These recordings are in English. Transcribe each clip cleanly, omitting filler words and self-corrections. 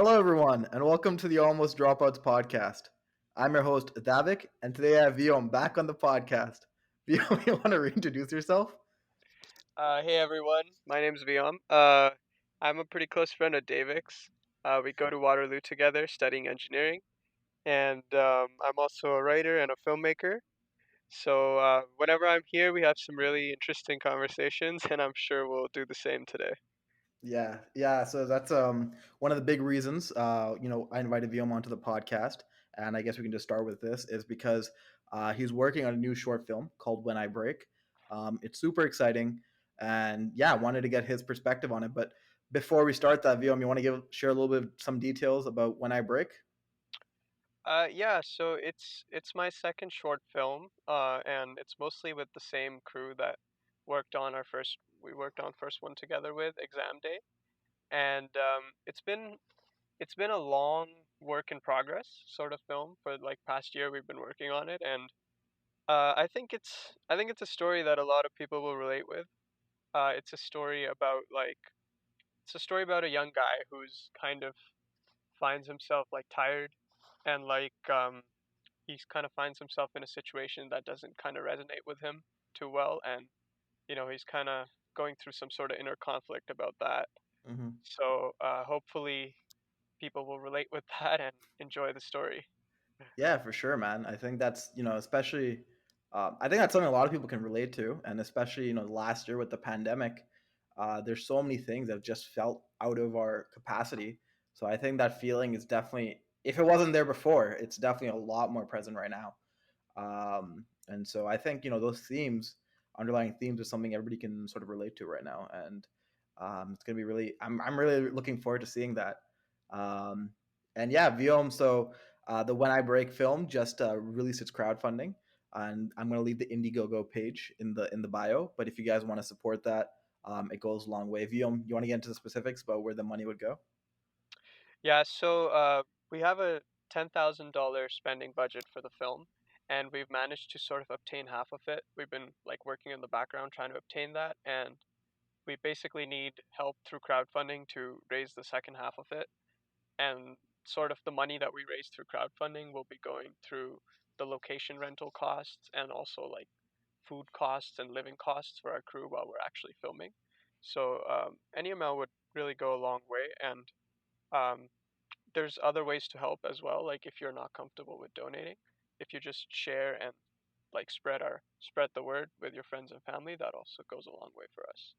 Hello, everyone, and welcome to the Almost Dropouts podcast. I'm your host, Daivik, and today I have Vyom back on the podcast. Vyom, you want to reintroduce yourself? Hey everyone, my name's Vyom. I'm a pretty close friend of Davik's. We go to Waterloo together studying engineering, and I'm also a writer and a filmmaker. So whenever I'm here, we have some really interesting conversations, and I'm sure we'll do the same today. Yeah. So that's one of the big reasons. I invited Vyom onto the podcast, and I guess we can just start with this is because he's working on a new short film called When I Break. It's super exciting, and yeah, I wanted to get his perspective on it. But before we start that, Vyom, you want to share a little bit of some details about When I Break? Yeah, so it's my second short film, and it's mostly with the same crew that we worked on first one together with Exam Day, and it's been a long work in progress sort of film for like past year we've been working on it, and I think it's a story that a lot of people will relate with. It's a story about a young guy who's kind of finds himself like tired and he's kind of finds himself in a situation that doesn't kind of resonate with him too well, and he's kind of going through some sort of inner conflict about that. Mm-hmm. So hopefully people will relate with that and enjoy the story. Yeah, for sure, man. I think that's especially, I think that's something a lot of people can relate to, and especially last year with the pandemic, there's so many things that have just felt out of our capacity. So I think that feeling is definitely, if it wasn't there before, it's definitely a lot more present right now. And so I think those themes, underlying themes, is something everybody can sort of relate to right now, and it's gonna be really. I'm really looking forward to seeing that. Um, and yeah, Viom. So the When I Break film just released its crowdfunding, and I'm gonna leave the Indiegogo page in the bio. But if you guys want to support that, it goes a long way. Viom, you want to get into the specifics about where the money would go? Yeah, so we have a $10,000 spending budget for the film, and we've managed to sort of obtain half of it. We've been like working in the background trying to obtain that, and we basically need help through crowdfunding to raise the second half of it. And sort of the money that we raise through crowdfunding will be going through the location rental costs and also like food costs and living costs for our crew while we're actually filming. So any amount would really go a long way, and um, there's other ways to help as well. Like if you're not comfortable with donating, if you just share and like spread the word with your friends and family, that also goes a long way for us.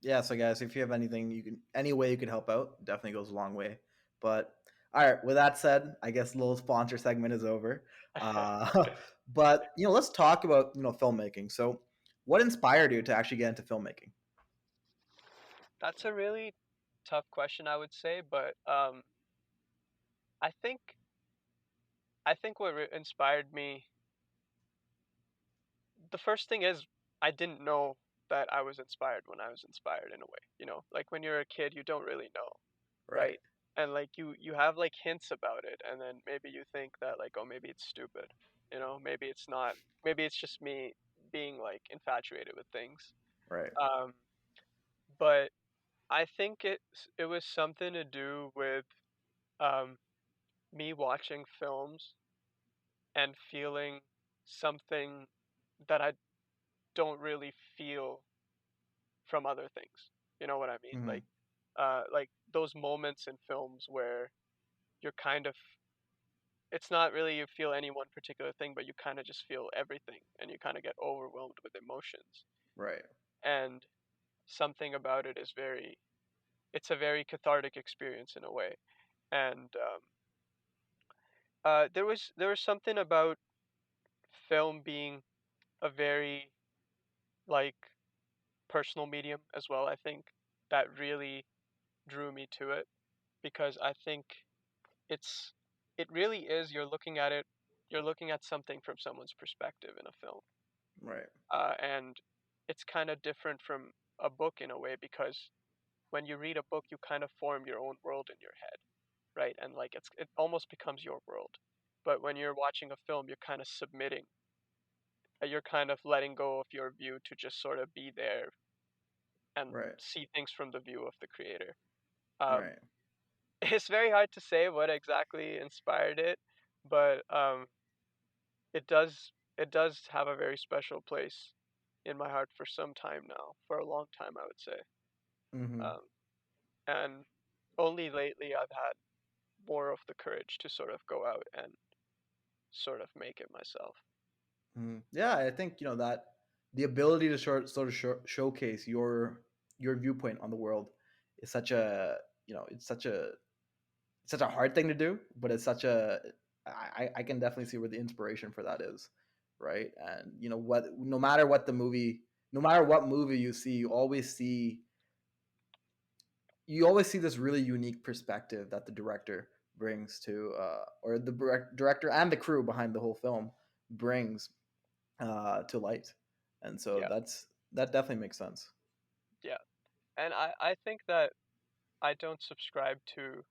Yeah, so guys, if you have anything any way you could help out, definitely goes a long way. But all right, with that said, I guess the little sponsor segment is over. Uh, but let's talk about filmmaking. So, what inspired you to actually get into filmmaking? That's a really tough question, I would say, but I think I think what inspired me, the first thing is I didn't know that I was inspired when I was inspired in a way. Like when you're a kid, you don't really know, Right. right? And like you have like hints about it, and then maybe you think that like, oh, maybe it's stupid, maybe it's not, maybe it's just me being like infatuated with things. Right. Um, but I think it was something to do with um, me watching films and feeling something that I don't really feel from other things. You know what I mean? Hmm. Like those moments in films where you're kind of, it's not really you feel any one particular thing, but you kind of just feel everything, and you kind of get overwhelmed with emotions. Right. And something about it is it's a very cathartic experience in a way. And there was something about film being a very like personal medium as well. I think that really drew me to it because I think it's it really is you're looking at something from someone's perspective in a film, Right. and it's kind of different from a book in a way because when you read a book you kind of form your own world in your head, right? And like it almost becomes your world. But when you're watching a film you're kind of submitting, you're kind of letting go of your view to just sort of be there and Right. see things from the view of the creator. Um, Right. it's very hard to say what exactly inspired it, but it does have a very special place in my heart for some time now, for a long time, I would say. Hmm. Um, and only lately I've had more of the courage to sort of go out and sort of make it myself. Yeah, I think that the ability to sort of showcase your viewpoint on the world is such a it's such a hard thing to do, but it's such a I can definitely see where the inspiration for that is, right? And what no matter what movie you see, you always see this really unique perspective that the director brings to or the director and the crew behind the whole film brings to light. And so Yeah, that definitely makes sense. yeah. And I think that I don't subscribe to,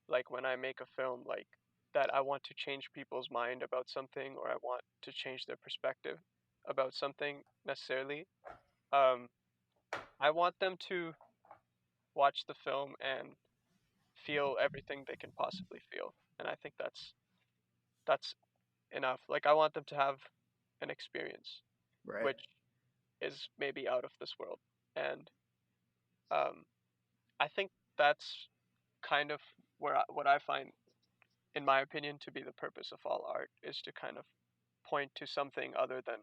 like, when I make a film, like, that I want to change people's mind about something or I want to change their perspective about something necessarily. Um, I want them to watch the film and feel everything they can possibly feel. And I think that's enough. Like, I want them to have an experience Right. which is maybe out of this world. And um, I think that's kind of what I find, in my opinion, to be the purpose of all art is to kind of point to something other than,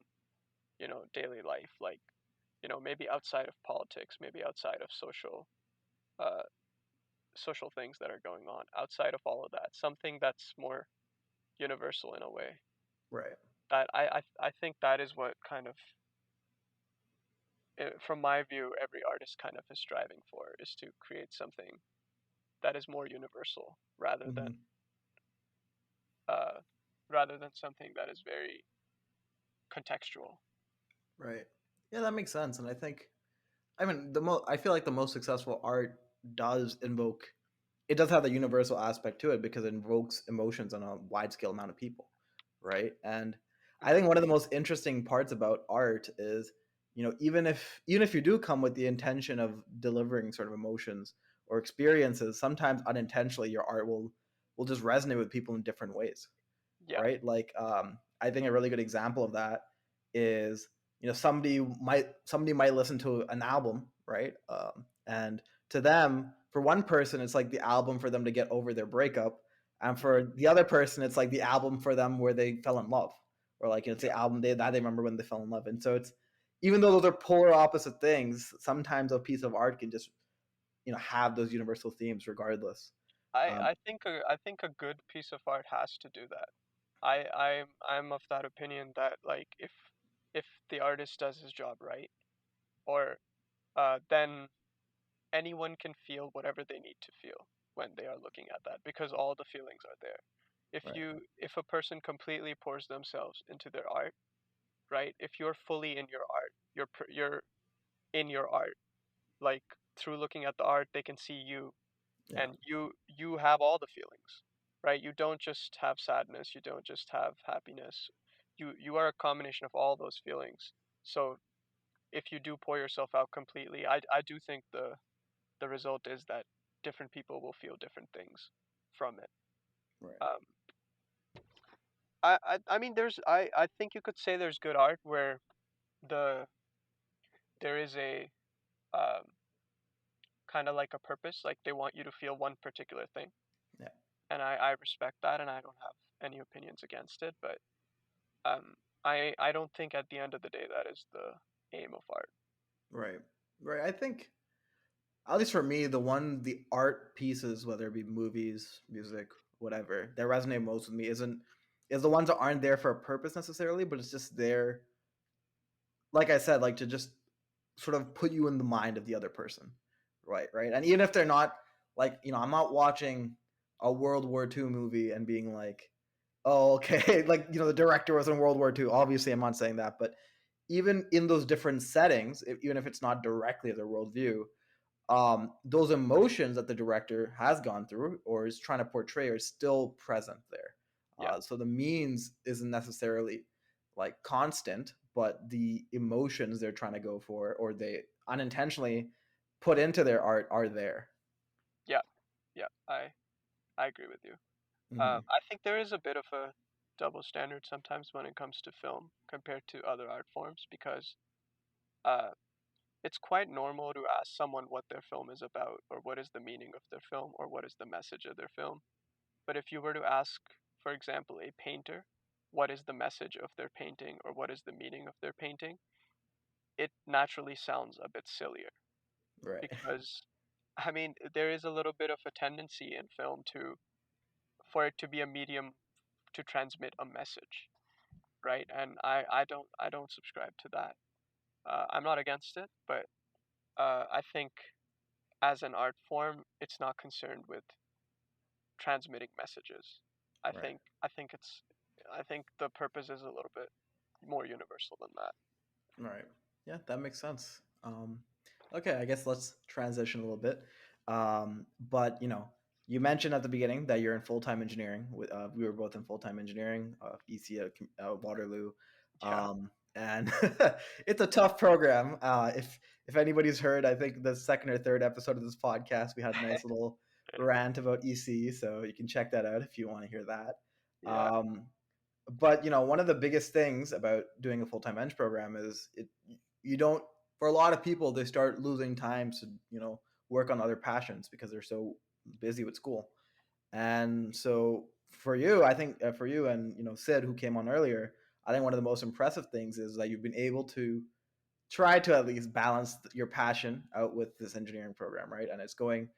daily life, like, maybe outside of politics, maybe outside of uh, social things that are going on, outside of all of that, something that's more universal in a way. Right. That I think that is what kind of, from my view, every artist kind of is striving for, is to create something that is more universal Hmm. uh, rather than something that is very contextual. Right. Yeah, that makes sense. And I think, I mean, I feel like the most successful art does invoke it does have the universal aspect to it because it invokes emotions on a wide scale amount of people, right? And I Hmm. think one of the most interesting parts about art is, even if you do come with the intention of delivering sort of emotions or experiences, sometimes unintentionally your art will just resonate with people in different ways, Yeah, right? Like, I think a really good example of that is, somebody might listen to an album, right? And to them, for one person, it's like the album for them to get over their breakup, and hmm, for the other person, it's like the album for them where they fell in love, or like it's yeah, the album they remember when they fell in love. And so it's even though those are polar opposite things, sometimes a piece of art can just have those universal themes regardless. Um, I think a good piece of art has to do that. I'm of that opinion that, like, if the artist does his job right, or then anyone can feel whatever they need to feel when they are looking at that, because all the feelings are there. right. If a person completely pours themselves into their art, right? If you're fully in your art, you're in your art. Like, through looking at the art, they can see you, Yeah. and you have all the feelings, right? You don't just have sadness, you don't just have happiness. You are a combination of all those feelings. So if you do pour yourself out completely, I do think the result is that different people will feel different things from it. Right. Um, I mean, I think you could say there's good art where the there is a um, kind of like a purpose, like they want you to feel one particular thing, Yeah. and I respect that, and I don't have any opinions against it. But um, I don't think at the end of the day that is the aim of art. Right. Right. I think, at least for me, the art pieces, whether it be movies, music, whatever, that resonate most with me is the ones that aren't there for a purpose necessarily, but it's just there, like I said, like to just sort of put you in the mind of the other person, right? Right. And even if they're not, like, I'm not watching a World War II movie and being like, oh, okay, like, the director was in World War II. Obviously, I'm not saying that, but even in those different settings, even if it's not directly their worldview, those emotions that the director has gone through or is trying to portray are still present there. Yeah, So the means isn't necessarily like constant, but the emotions they're trying to go for or they unintentionally put into their art are there. yeah, yeah. I agree with you. Hmm. I think there is a bit of a double standard sometimes when it comes to film compared to other art forms because uh, it's quite normal to ask someone what their film is about or what is the meaning of their film or what is the message of their film. But if you were to ask, for example, a painter, what is the message of their painting or what is the meaning of their painting, it naturally sounds a bit sillier Right. because, I mean, there is a little bit of a tendency in film to for it to be a medium to transmit a message, right? And I don't subscribe to that. I'm not against it, but I think as an art form, it's not concerned with transmitting messages. Right. I think the purpose is a little bit more universal than that. Right. Yeah, that makes sense. Okay, I guess let's transition a little bit. But you mentioned at the beginning that you're in full time engineering. We were both in full time engineering, EC at Waterloo, Yeah. and it's a tough program. If anybody's heard, I think the second or third episode of this podcast, we had a nice little rant about EC, so you can check that out if you want to hear that. Yeah. Um, but one of the biggest things about doing a full-time eng program is you don't, for a lot of people, they start losing time to work on other passions because they're so busy with school. And so for you, I think for you and Sid, who came on earlier, I think one of the most impressive things is that you've been able to try to at least balance your passion out with this engineering program, right? And it's going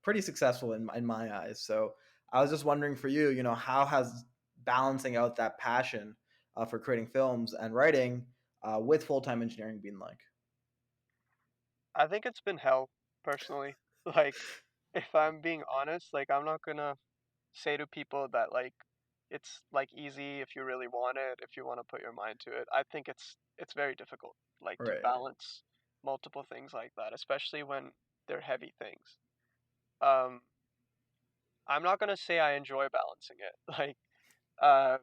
pretty successful in my eyes. So I was just wondering for you, how has balancing out that passion for creating films and writing with full time engineering been like? I think it's been hell, personally. Like, if I'm being honest, like I'm not gonna say to people that like it's like easy if you really want it, if you want to put your mind to it. I think it's very difficult, like to Right, balance multiple things like that, especially when they're heavy things. Um, I'm not gonna say I enjoy balancing it. Like, uh,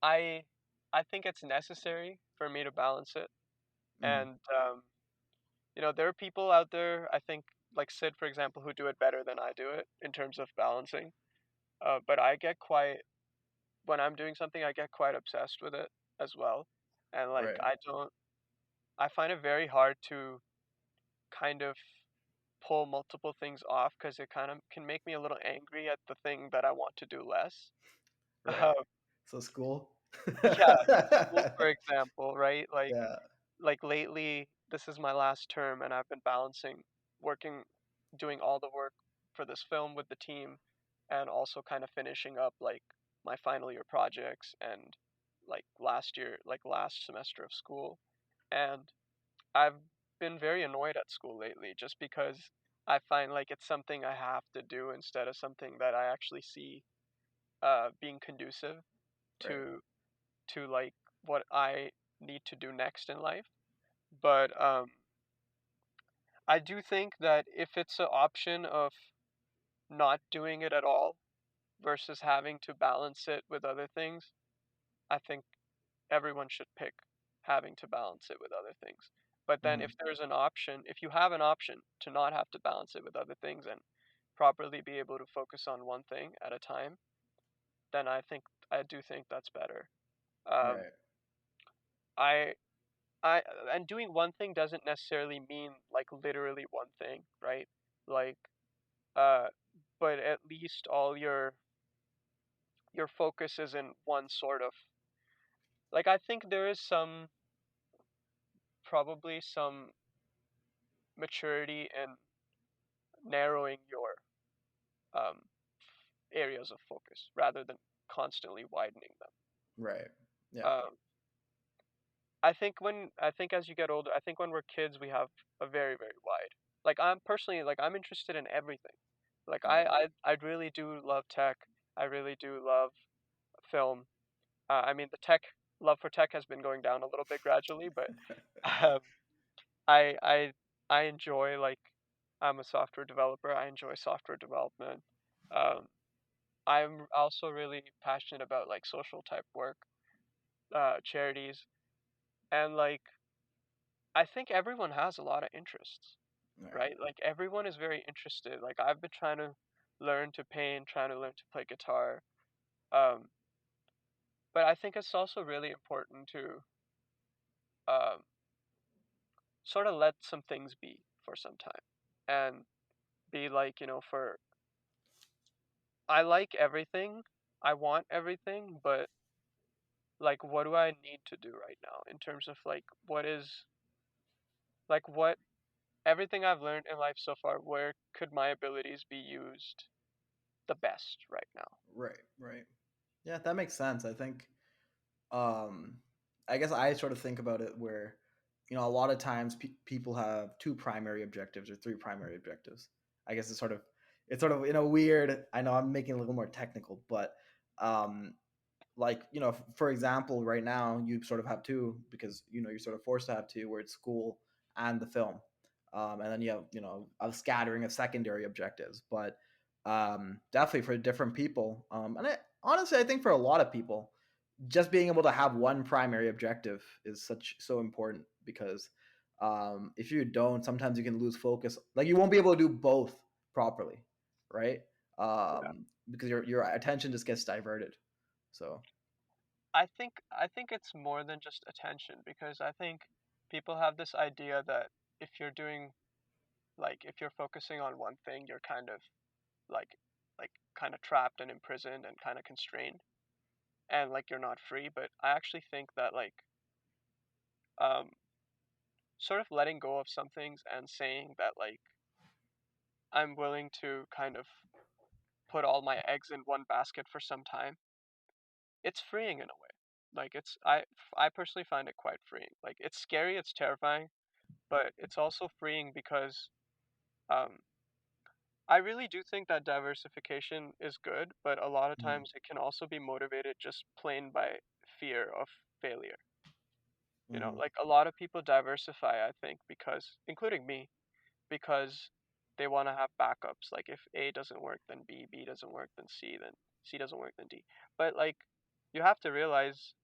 I I think it's necessary for me to balance it, mm-hmm. and there are people out there. I think like Sid, for example, who do it better than I do it in terms of balancing. But I get quite when I'm doing something, I get quite obsessed with it as well, and like Right, I don't. I find it very hard to kind of pull multiple things off because it kind of can make me a little angry at the thing that I want to do less. right. Uh, So school. yeah, school, for example, right? Yeah, Like lately, this is my last term, and I've been balancing working, doing all the work for this film with the team, and also kind of finishing up like my final year projects and like last semester of school. And I've been very annoyed at school lately just because I find like it's something I have to do instead of something that I actually see being conducive right, to like what I need to do next in life. But I do think that if it's an option of not doing it at all versus having to balance it with other things, I think everyone should pick having to balance it with other things. But then hmm, if there's an option, if you have an option to not have to balance it with other things and properly be able to focus on one thing at a time, then I do think that's better. Um, right, I I and doing one thing doesn't necessarily mean like literally one thing, right? Like uh but at least all your focus is in one sort of like I think there is probably some maturity in narrowing your um areas of focus rather than constantly widening them. right. Yeah, Um I think as you get older, I think when we're kids we have a very very wide. Like I'm personally like I'm interested in everything. Like right. I really do love tech. I really do love film. I mean, the tech love for tech has been going down a little bit gradually, but um, I I I enjoy like I'm a software developer. I enjoy software development. Um, I'm also really passionate about like social type work, charities, and like I think everyone has a lot of interests, Right. right? Like everyone is very interested. Like I've been trying to learn to paint, trying to learn to play guitar. Um, but I think it's also really important to um, sort of let some things be for some time and be like, for I like everything, I want everything, but like, what do I need to do right now in terms of like what everything I've learned in life so far, where could my abilities be used the best right now? Right, right. Yeah, that makes sense. I think um I guess I sort of think about it where a lot of times people have two primary objectives or three primary objectives. I guess it's sort of in a weird, I know I'm making it a little more technical, but um like for example, right now you sort of have two because you're sort of forced to have two, where it's school and the film. And then you have a scattering of secondary objectives, but definitely for different people, honestly, I think for a lot of people, just being able to have one primary objective is so important, because if you don't, sometimes you can lose focus, like you won't be able to do both properly, right? Yeah. Because your attention just gets diverted. So I think it's more than just attention, because I think people have this idea that if you're doing if you're focusing on one thing, you're kind of like kind of trapped and imprisoned and kind of constrained, and like you're not free. But I actually think that um sort of letting go of some things and saying that I'm willing to kind of put all my eggs in one basket for some time, it's freeing in a way. I personally find it quite freeing. Like, it's scary, it's terrifying, but it's also freeing because um I really do think that diversification is good, but a lot of mhm, times it can also be motivated just plain by fear of failure. mhm, Like, a lot of people diversify, I think, because, including me, because they want to have backups. Like, if A doesn't work, then B, B doesn't work, then C doesn't work, then D. But like, you have to realize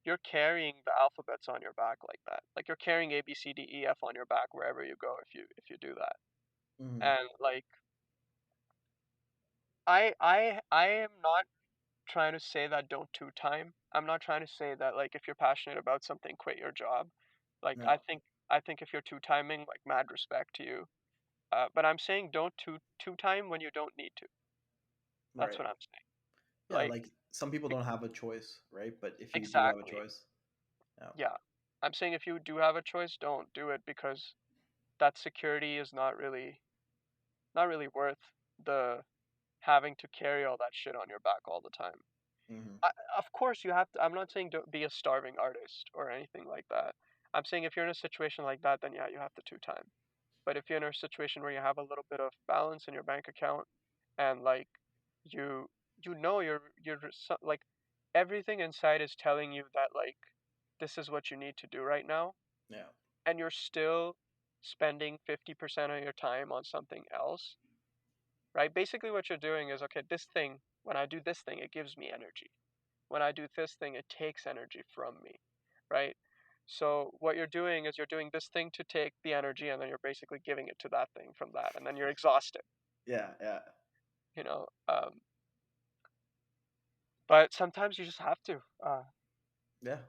you're carrying the alphabets on your back like that. Like, you're carrying A, B, C, D, E, F on your back wherever you go if you do that. mhm, And like, I am not trying to say that don't two time. I'm not trying to say that like if you're passionate about something, quit your job. Like, yeah, I think if you're two timing, like, mad respect to you. But I'm saying don't two time when you don't need to. That's right. what I'm saying. Yeah, Like, like some people be- don't have a choice, right? But if you do have a exactly. choice, yeah. Yeah. I'm saying if you do have a choice, don't do it, because that security is not really worth the having to carry all that shit on your back all the time. Hmm. I, of course, you have to. I'm not saying don't be a starving artist or anything like that. I'm saying if you're in a situation like that, then yeah, you have to two time. But if you're in a situation where you have a little bit of balance in your bank account, and like you like everything inside is telling you that like this is what you need to do right now, Yeah. and you're still spending 50% of your time on something else, right? Basically what you're doing is, okay, this thing, when I do this thing, it gives me energy. When I do this thing, it takes energy from me, right? So what you're doing is you're doing this thing to take the energy, and then you're basically giving it to that thing from that, and then you're exhausted, Yeah, yeah, you know. But sometimes you just have to. yeah.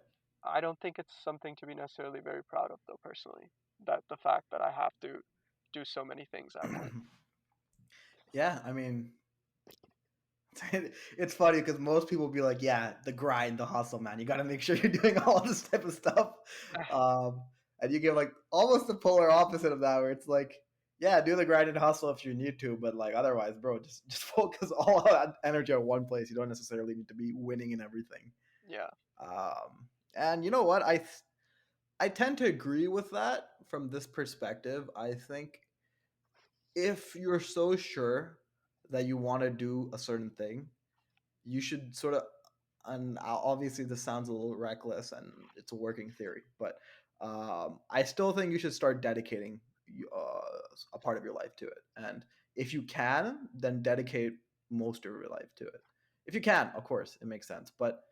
I don't think it's something to be necessarily very proud of, though, personally. That the fact that I have to do so many things at once. Yeah, I mean, it's funny because most people be like, "Yeah, the grind, the hustle, man. You got to make sure you're doing all this type of stuff." Um, and you give like almost the polar opposite of that, where it's like, "Yeah, do the grind and hustle if you need to, but like otherwise, bro, just focus all that energy on one place. You don't necessarily need to be winning in everything." Yeah. And you know what? I tend to agree with that from this perspective. I think if you're so sure that you want to do a certain thing, you should sort of, and obviously this sounds a little reckless and it's a working theory, but I still think you should start dedicating a part of your life to it. And if you can, then dedicate most of your life to it. If you can, of course, it makes sense. But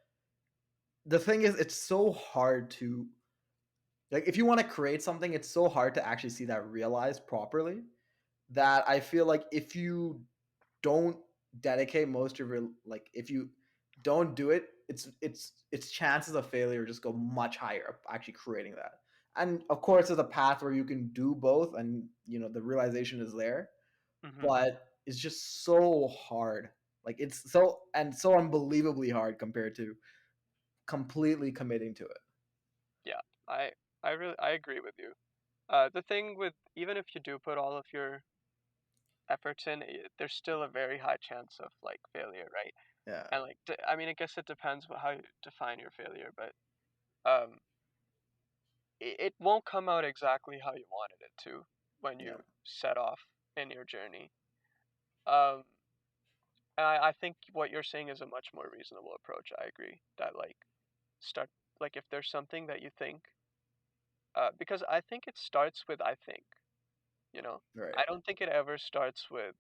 the thing is, it's so hard to, like, if you want to create something, it's so hard to actually see that realized properly, that I feel like if you don't dedicate most of your, like, if you don't do it, its chances of failure just go much higher of actually creating that. And of course, there's a path where you can do both, and the realization is there, Mhm. but it's just so hard. Like, it's so unbelievably hard compared to completely committing to it. Yeah. I I agree with you. The thing with even if you do put all of your efforts in, there's still a very high chance of like failure, right? Yeah, And like, I mean, I guess it depends how you define your failure, but um, it won't come out exactly how you wanted it to when yeah, you set off in your journey. Um, and I think what you're saying is a much more reasonable approach. I agree that like start like if there's something that you think, because I think it starts with I think, you know, right. I don't think it ever starts with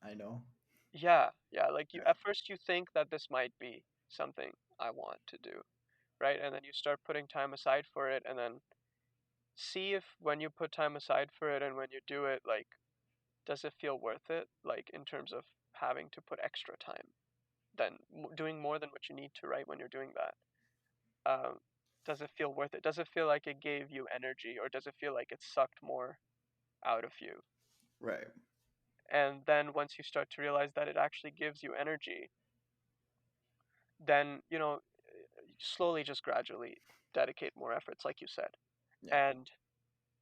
I know. yeah, yeah. Like you Yeah, at first you think that this might be something I want to do, right? And then you start putting time aside for it, and then see if when you put time aside for it and when you do it, like, does it feel worth it? Like in terms of having to put extra time than doing more than what you need to, right? When you're doing that, um, does it feel worth it? Does it feel like it gave you energy, or does it feel like it sucked more out of you? right, And then once you start to realize that it actually gives you energy, then slowly, just gradually dedicate more efforts, like you said. yeah, And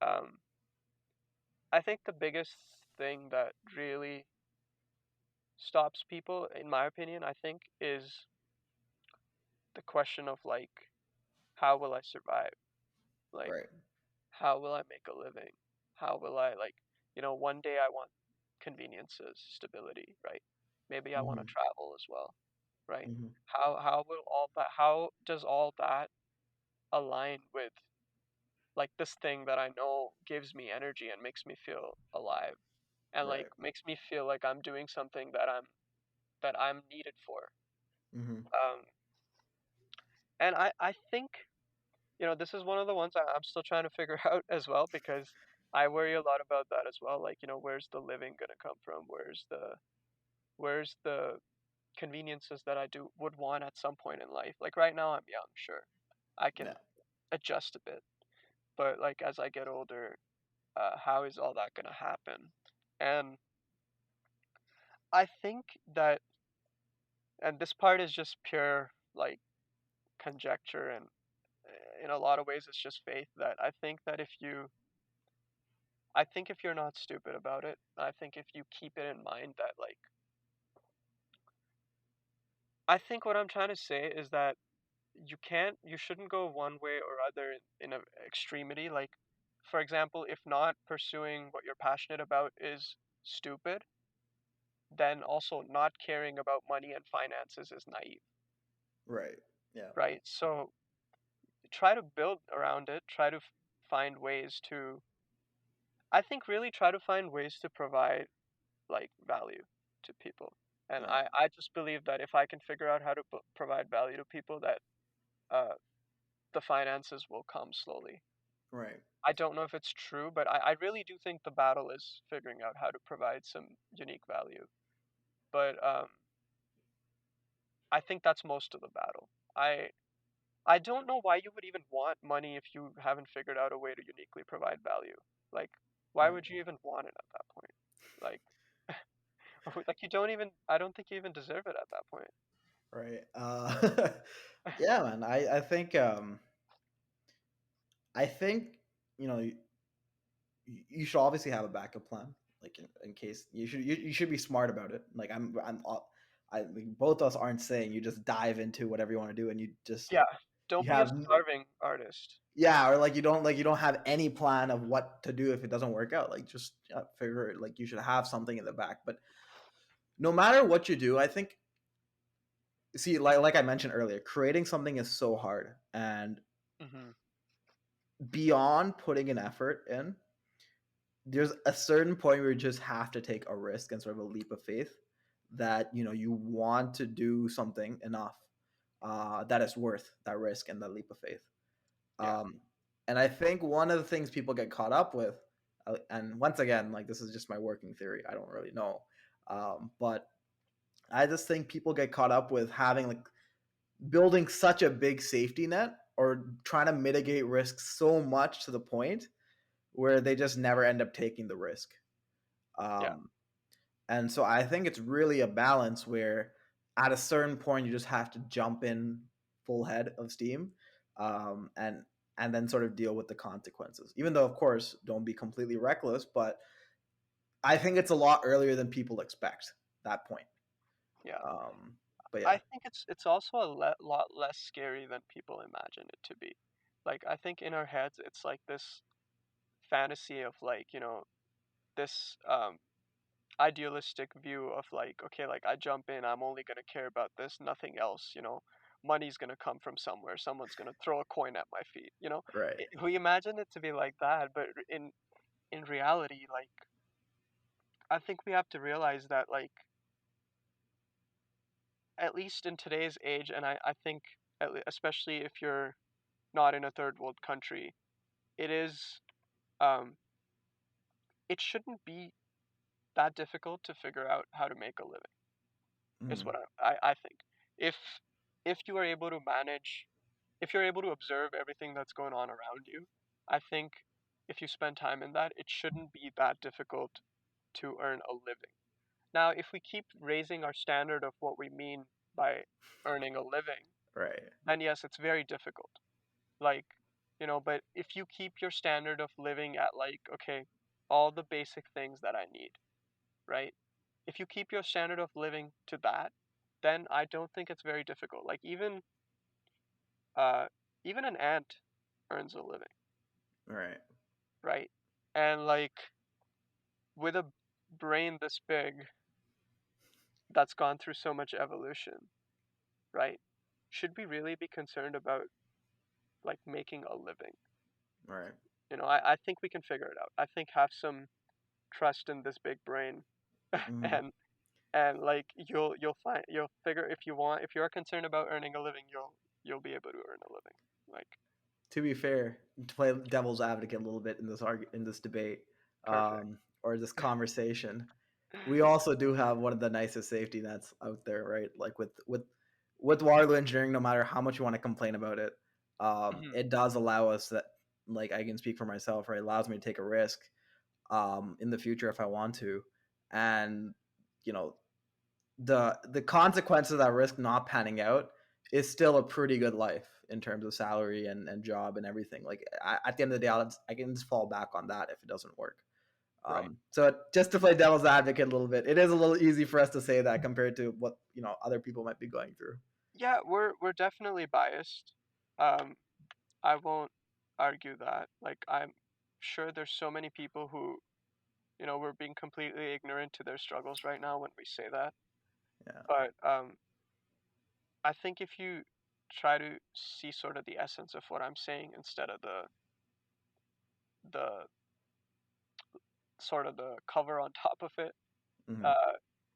um, I think the biggest thing that really stops people, in my opinion, I think, is the question of like, how will I survive? Like, right. how will I make a living? How will I like, one day I want conveniences, stability, right? Maybe I want to Hmm. travel as well, right? Hmm. How does all that align with like this thing that I know gives me energy and makes me feel alive and like Right. makes me feel like I'm doing something that I'm needed for. Hmm. Um, and I think this is one of the ones I'm still trying to figure out as well because I worry a lot about that as well. Like where's the living gonna come from? Where's the conveniences that I do would want at some point in life? Like right now I'm young, sure, I can Yeah. adjust a bit, but like as I get older, how is all that gonna happen? And I think that, and this part is just pure like conjecture, and in a lot of ways it's just faith, that I think if you're not stupid about it, I think if you keep it in mind that like I think what I'm trying to say is that you shouldn't go one way or other in an extremity. Like, for example, if not pursuing what you're passionate about is stupid, then also not caring about money and finances is naive, Right. Yeah. right? So try to build around it, try to find ways to, I think, really try to find ways to provide like value to people. And Yeah. I just believe that if I can figure out how to provide value to people, that uh, the finances will come slowly. Right. I don't know if it's true, but I really do think the battle is figuring out how to provide some unique value. But I think that's most of the battle. I I don't know why you would even want money if you haven't figured out a way to uniquely provide value. Like, why Right. would you even want it at that point? Like, like you don't even. I don't think you even deserve it at that point. Right. Yeah, man. I think you should obviously have a backup plan, like in case you should be smart about it. Like like, both of us aren't saying you just dive into whatever you want to do and Yeah, you don't be a have starving artist. yeah, or like you don't have any plan of what to do if it doesn't work out. Like, just figure it. Like, you should have something in the back. But no matter what you do, I think, see, like I mentioned earlier, creating something is so hard, and Hmm. beyond putting an effort in, there's a certain point where you just have to take a risk and sort of a leap of faith that you want to do something enough that is worth that risk and that leap of faith. Yeah. um, and I think one of the things people get caught up with, and once again, like, this is just my working theory, I don't really know, But I just think people get caught up with having like building such a big safety net or trying to mitigate risks so much to the point where they just never end up taking the risk. Yeah, Um, and so I think it's really a balance where at a certain point you just have to jump in full head of steam, um, and and then sort of deal with the consequences. Even though, of course, don't be completely reckless, but I think it's a lot earlier than people expect that point. yeah. Um, but I yeah, think it's also a lot less scary than people imagine it to be. Like I think in our heads it's like this fantasy of like, this idealistic view of like, okay, like I jump in, I'm only gonna care about this, nothing else, money's gonna come from somewhere, someone's gonna throw a coin at my feet. right. We imagine it to be like that, but in reality, like I think we have to realize that like at least in today's age, and I think especially if you're not in a third world country, it is um it shouldn't be that difficult to figure out how to make a living. Is Mm, what I think. If if you are able to manage, if you're able to observe everything that's going on around you, I think if you spend time in that, it shouldn't be that difficult to earn a living. Now, if we keep raising our standard of what we mean by earning a living, right. then yes, it's very difficult. Like, but if you keep your standard of living at like, okay, all the basic things that I need, right? If you keep your standard of living to that, then I don't think it's very difficult. Like uh even an ant earns a living, Right. right? And like with a brain this big that's gone through so much evolution, right? Should we really be concerned about like making a living? Right. I think we can figure it out. I think have some trust in this big brain Mhm. and like you'll figure if you're concerned about earning a living, you'll be able to earn a living. Like To be fair, to play devil's advocate a little bit in in this debate, perfect. or this conversation, we also do have one of the nicest safety nets out there, right? Like with Waterloo Engineering, no matter how much you want to complain about it, Mhm. it does allow us that, like I can speak for myself, right? It allows me to take a risk in the future if I want to, and you know the consequence of that risk not panning out is still a pretty good life in terms of salary and job and everything. Like at the end of the day, I can just fall back on that if it doesn't work. Right. So just to play devil's advocate a little bit, it is a little easy for us to say that compared to what other people might be going through. Yeah, we're definitely biased. Um, I won't argue that. Like I'm sure there's so many people who, we're being completely ignorant to their struggles right now when we say that. Yeah. But I think if you try to see sort of the essence of what I'm saying instead of the sort of the cover on top of it, Hmm. uh,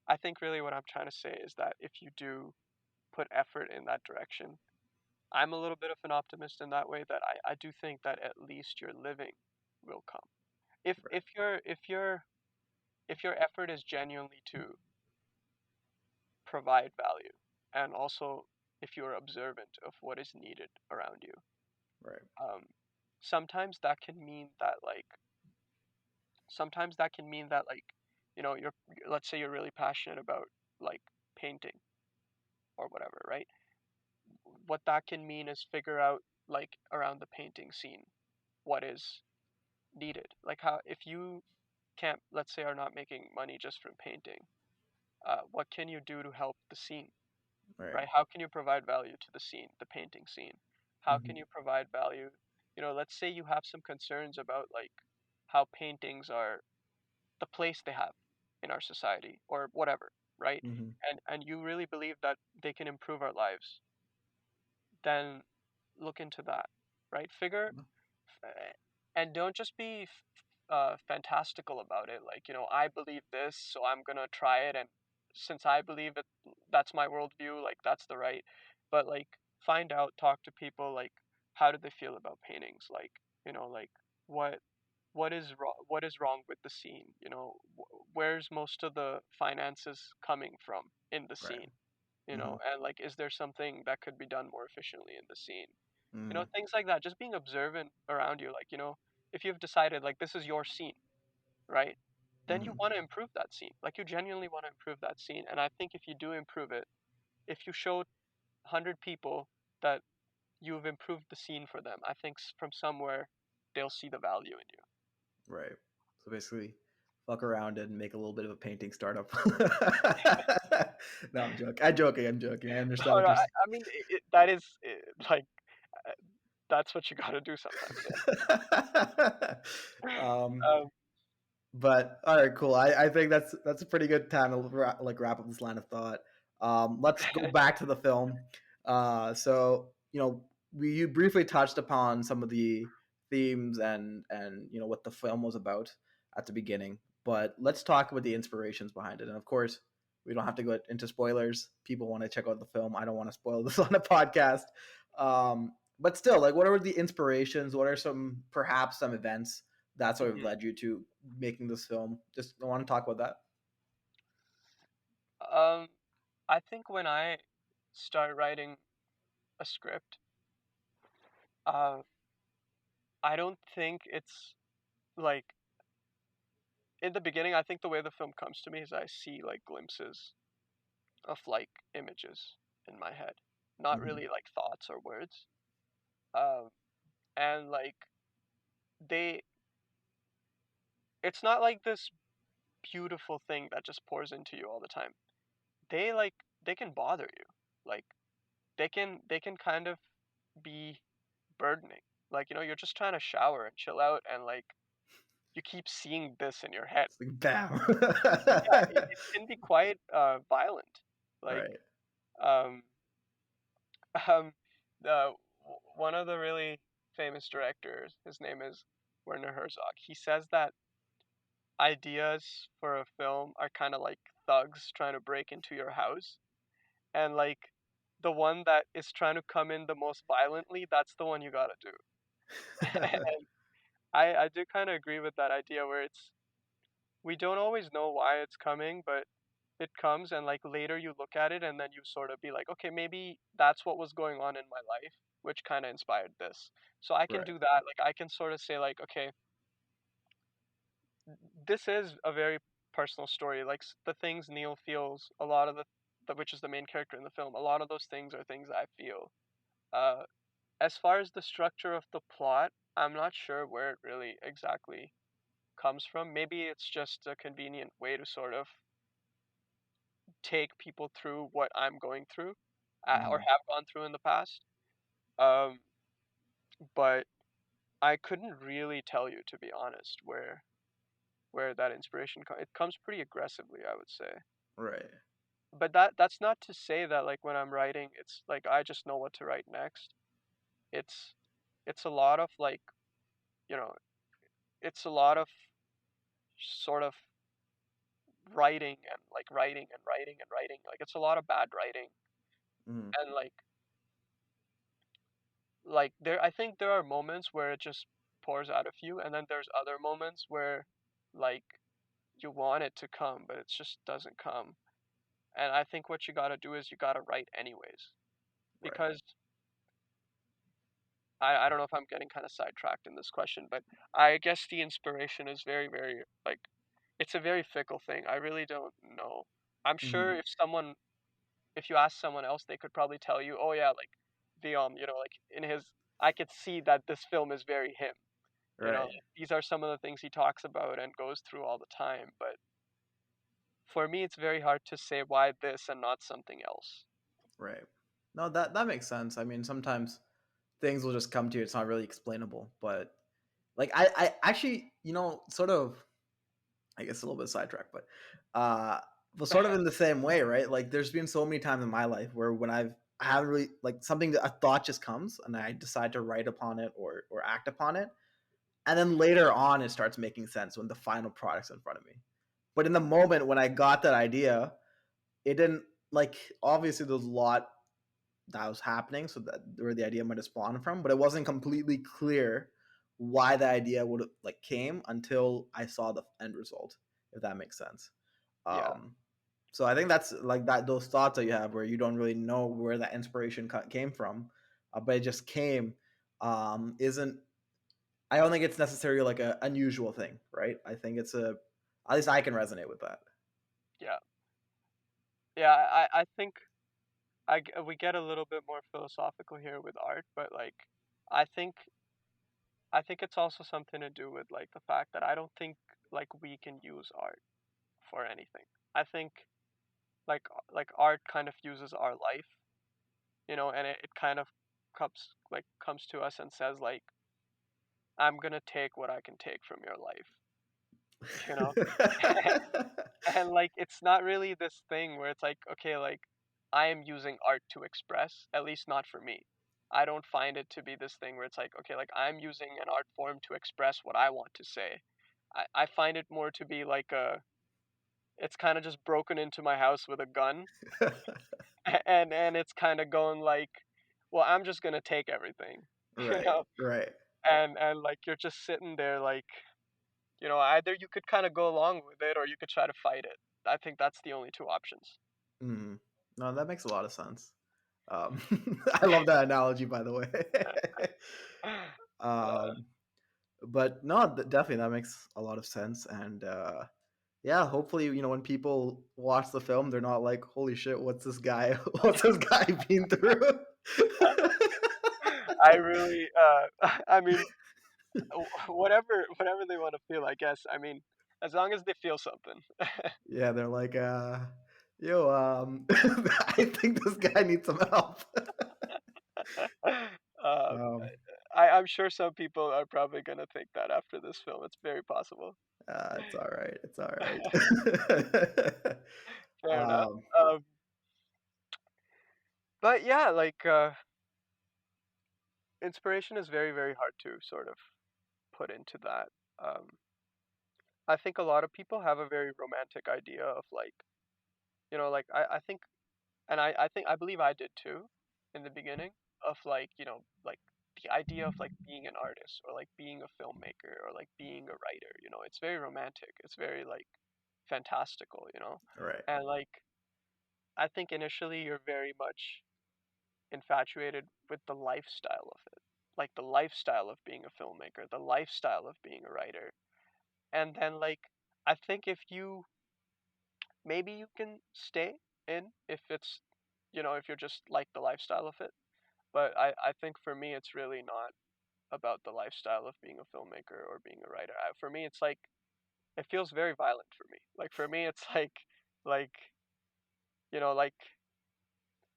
I think really what I'm trying to say is that if you do put effort in that direction, I'm a little bit of an optimist in that way that I do think that at least your living will come. Right. If your effort is genuinely to provide value and also if you're observant of what is needed around you, Right. um, sometimes that can mean that like sometimes that can mean that like you're let's say you're really passionate about like painting or whatever, right? What that can mean is figure out like around the painting scene what is needed. Like how if you can't, let's say, are not making money just from painting, what can you do to help the scene, Right. right? How can you provide value to the scene, the painting scene? How can Hmm. you provide value? Let's say you have some concerns about like how paintings are the place they have in our society or whatever, right? Hmm. And you really believe that they can improve our lives, then look into that, right? Uh, and don't just be fantastical about it. Like, I believe this, so I'm gonna try it, and since I believe it, that's my worldview. Like, that's the right. But like, find out, talk to people. Like, how do they feel about paintings? Like, like what what is wrong with the scene, where's most of the finances coming from in the Right. scene, Mhm. and like is there something that could be done more efficiently in the scene, Mhm. things like that, just being observant around you, like, if you've decided like this is your scene, right? Then you Mhm. want to improve that scene. Like you genuinely want to improve that scene. And I think if you do improve it, if you show 100 people that you've improved the scene for them, I think from somewhere they'll see the value in you. Right. So basically, fuck around and make a little bit of a painting startup. No, I'm joking. I'm joking. I'm joking. I understand No, what no, you're I mean, that is like, uh, that's what you got to do sometimes. saying. Yeah. Um, but all right, cool. I think that's a pretty good time to wrap up this line of thought. Let's go back to the film. So you briefly touched upon some of the themes and what the film was about at the beginning, but let's talk about the inspirations behind it. And of course, we don't have to go into spoilers. People want to check out the film. I don't want to spoil this on a podcast. But still, like, what are the inspirations? What are perhaps some events that sort of Mhm. led you to making this film? Just I want to talk about that. Um, I think when I start writing a script, uh, I don't think it's like in the beginning. I think the way the film comes to me is I see like glimpses of like images in my head, not Mm-hmm. really like thoughts or words. Um, and like they, it's not like this beautiful thing that just pours into you all the time. They like they can bother you, like they can kind of be burdening. Like you're just trying to shower and chill out, and like you keep seeing this in your head. It's like bam. Yeah, it can be quite violent. Like Right. um um the one of the really famous directors, his name is Werner Herzog. He says that ideas for a film are kind of like thugs trying to break into your house, and like the one that is trying to come in the most violently, that's the one you gotta do. And I do kind of agree with that idea where it's we don't always know why it's coming, but it comes, and like later you look at it and then you sort of be like, okay, maybe that's what was going on in my life, which kind of inspired this. So I can Right. do that. Like I can sort of say like, okay, this is a very personal story. Like the things Neil feels, a lot of which is the main character in the film, a lot of those things are things I feel. Uh, as far as the structure of the plot, I'm not sure where it really exactly comes from. Maybe it's just a convenient way to sort of take people through what I'm going through, or Mm-hmm. have gone through in the past. Um, but I couldn't really tell you, to be honest, where that inspiration comes. It comes pretty aggressively, I would say. Right. But that's not to say that like when I'm writing, it's like I just know what to write next. It's it's a lot of like you know it's a lot of sort of writing and like writing and writing and writing. Like it's a lot of bad writing, Mm-hmm. and there I think there are moments where it just pours out of you, and then there's other moments where like you want it to come but it just doesn't come. And I think what you got to do is you got to write anyways, Right. because I don't know if I'm getting kind of sidetracked in this question, but I guess the inspiration is very, very like it's a very fickle thing. I really don't know. I'm Mm-hmm. sure if you ask someone else, they could probably tell you, oh yeah, like Vyom, like in his, I could see that this film is very him. Right. These are some of the things he talks about and goes through all the time. But for me, it's very hard to say why this and not something else. Right. No, that makes sense. I mean, sometimes things will just come to you. It's not really explainable, but like I actually, sort of, I guess a little bit sidetracked, uh, but sort of in the same way, right? Like, there's been so many times in my life where when I haven't really like something that a thought just comes and I decide to write upon it or act upon it, and then later on it starts making sense when the final product's in front of me. But in the moment when I got that idea, it didn't, like, obviously there's a lot that was happening, so that where the idea might have spawned from, but it wasn't completely clear why the idea would like came until I saw the end result, if that makes sense. Yeah. Um, so I think that's like that those thoughts that you have where you don't really know where that inspiration came from, but it just came. Isn't I don't think it's necessarily like a unusual thing, right? I think it's a at least I can resonate with that. Yeah. Yeah, I think we get a little bit more philosophical here with art, but like I think I think it's also something to do with like the fact that I don't think like we can use art for anything. I think like art kind of uses our life, and it kind of comes to us and says like I'm gonna take what I can take from your life, you know? And like it's not really this thing where it's like, okay, like I am using art to express, at least not for me. I don't find it to be this thing where it's like, okay, like I'm using an art form to express what I want to say. I find it more to be like it's kind of just broken into my house with a gun and it's kind of going like, well, I'm just gonna take everything, you Right, know, right. and like you're just sitting there like, either you could kind of go along with it or you could try to fight it. I think that's the only two options. Mhm. No, that makes a lot of sense. Um, I love that analogy, by the way. Uh, um, but no, definitely that makes a lot of sense. And yeah, hopefully, when people watch the film, they're not like, "Holy shit, what's this guy? What's this guy been through?" I really, I mean, whatever they want to feel, I guess. I mean, as long as they feel something. Yeah, they're like, "Yo, I think this guy needs some help." um, um, I'm sure some people are probably gonna think that after this film. It's very possible. it's all right. It's all right. Fair enough. um, But yeah, like inspiration is very, very hard to sort of put into that. Um, I think a lot of people have a very romantic idea of like, like I think, and I think I believe I did too, in the beginning of like, like the idea of like being an artist or like being a filmmaker or like being a writer. It's very romantic. It's very like fantastical. right, And like I think initially you're very much infatuated with the lifestyle of it, like the lifestyle of being a filmmaker, the lifestyle of being a writer. And then like I think if you maybe you can stay in if it's if you're just like the lifestyle of it. But I think for me it's really not about the lifestyle of being a filmmaker or being a writer. For me it's like it feels very violent for me. Like for me it's like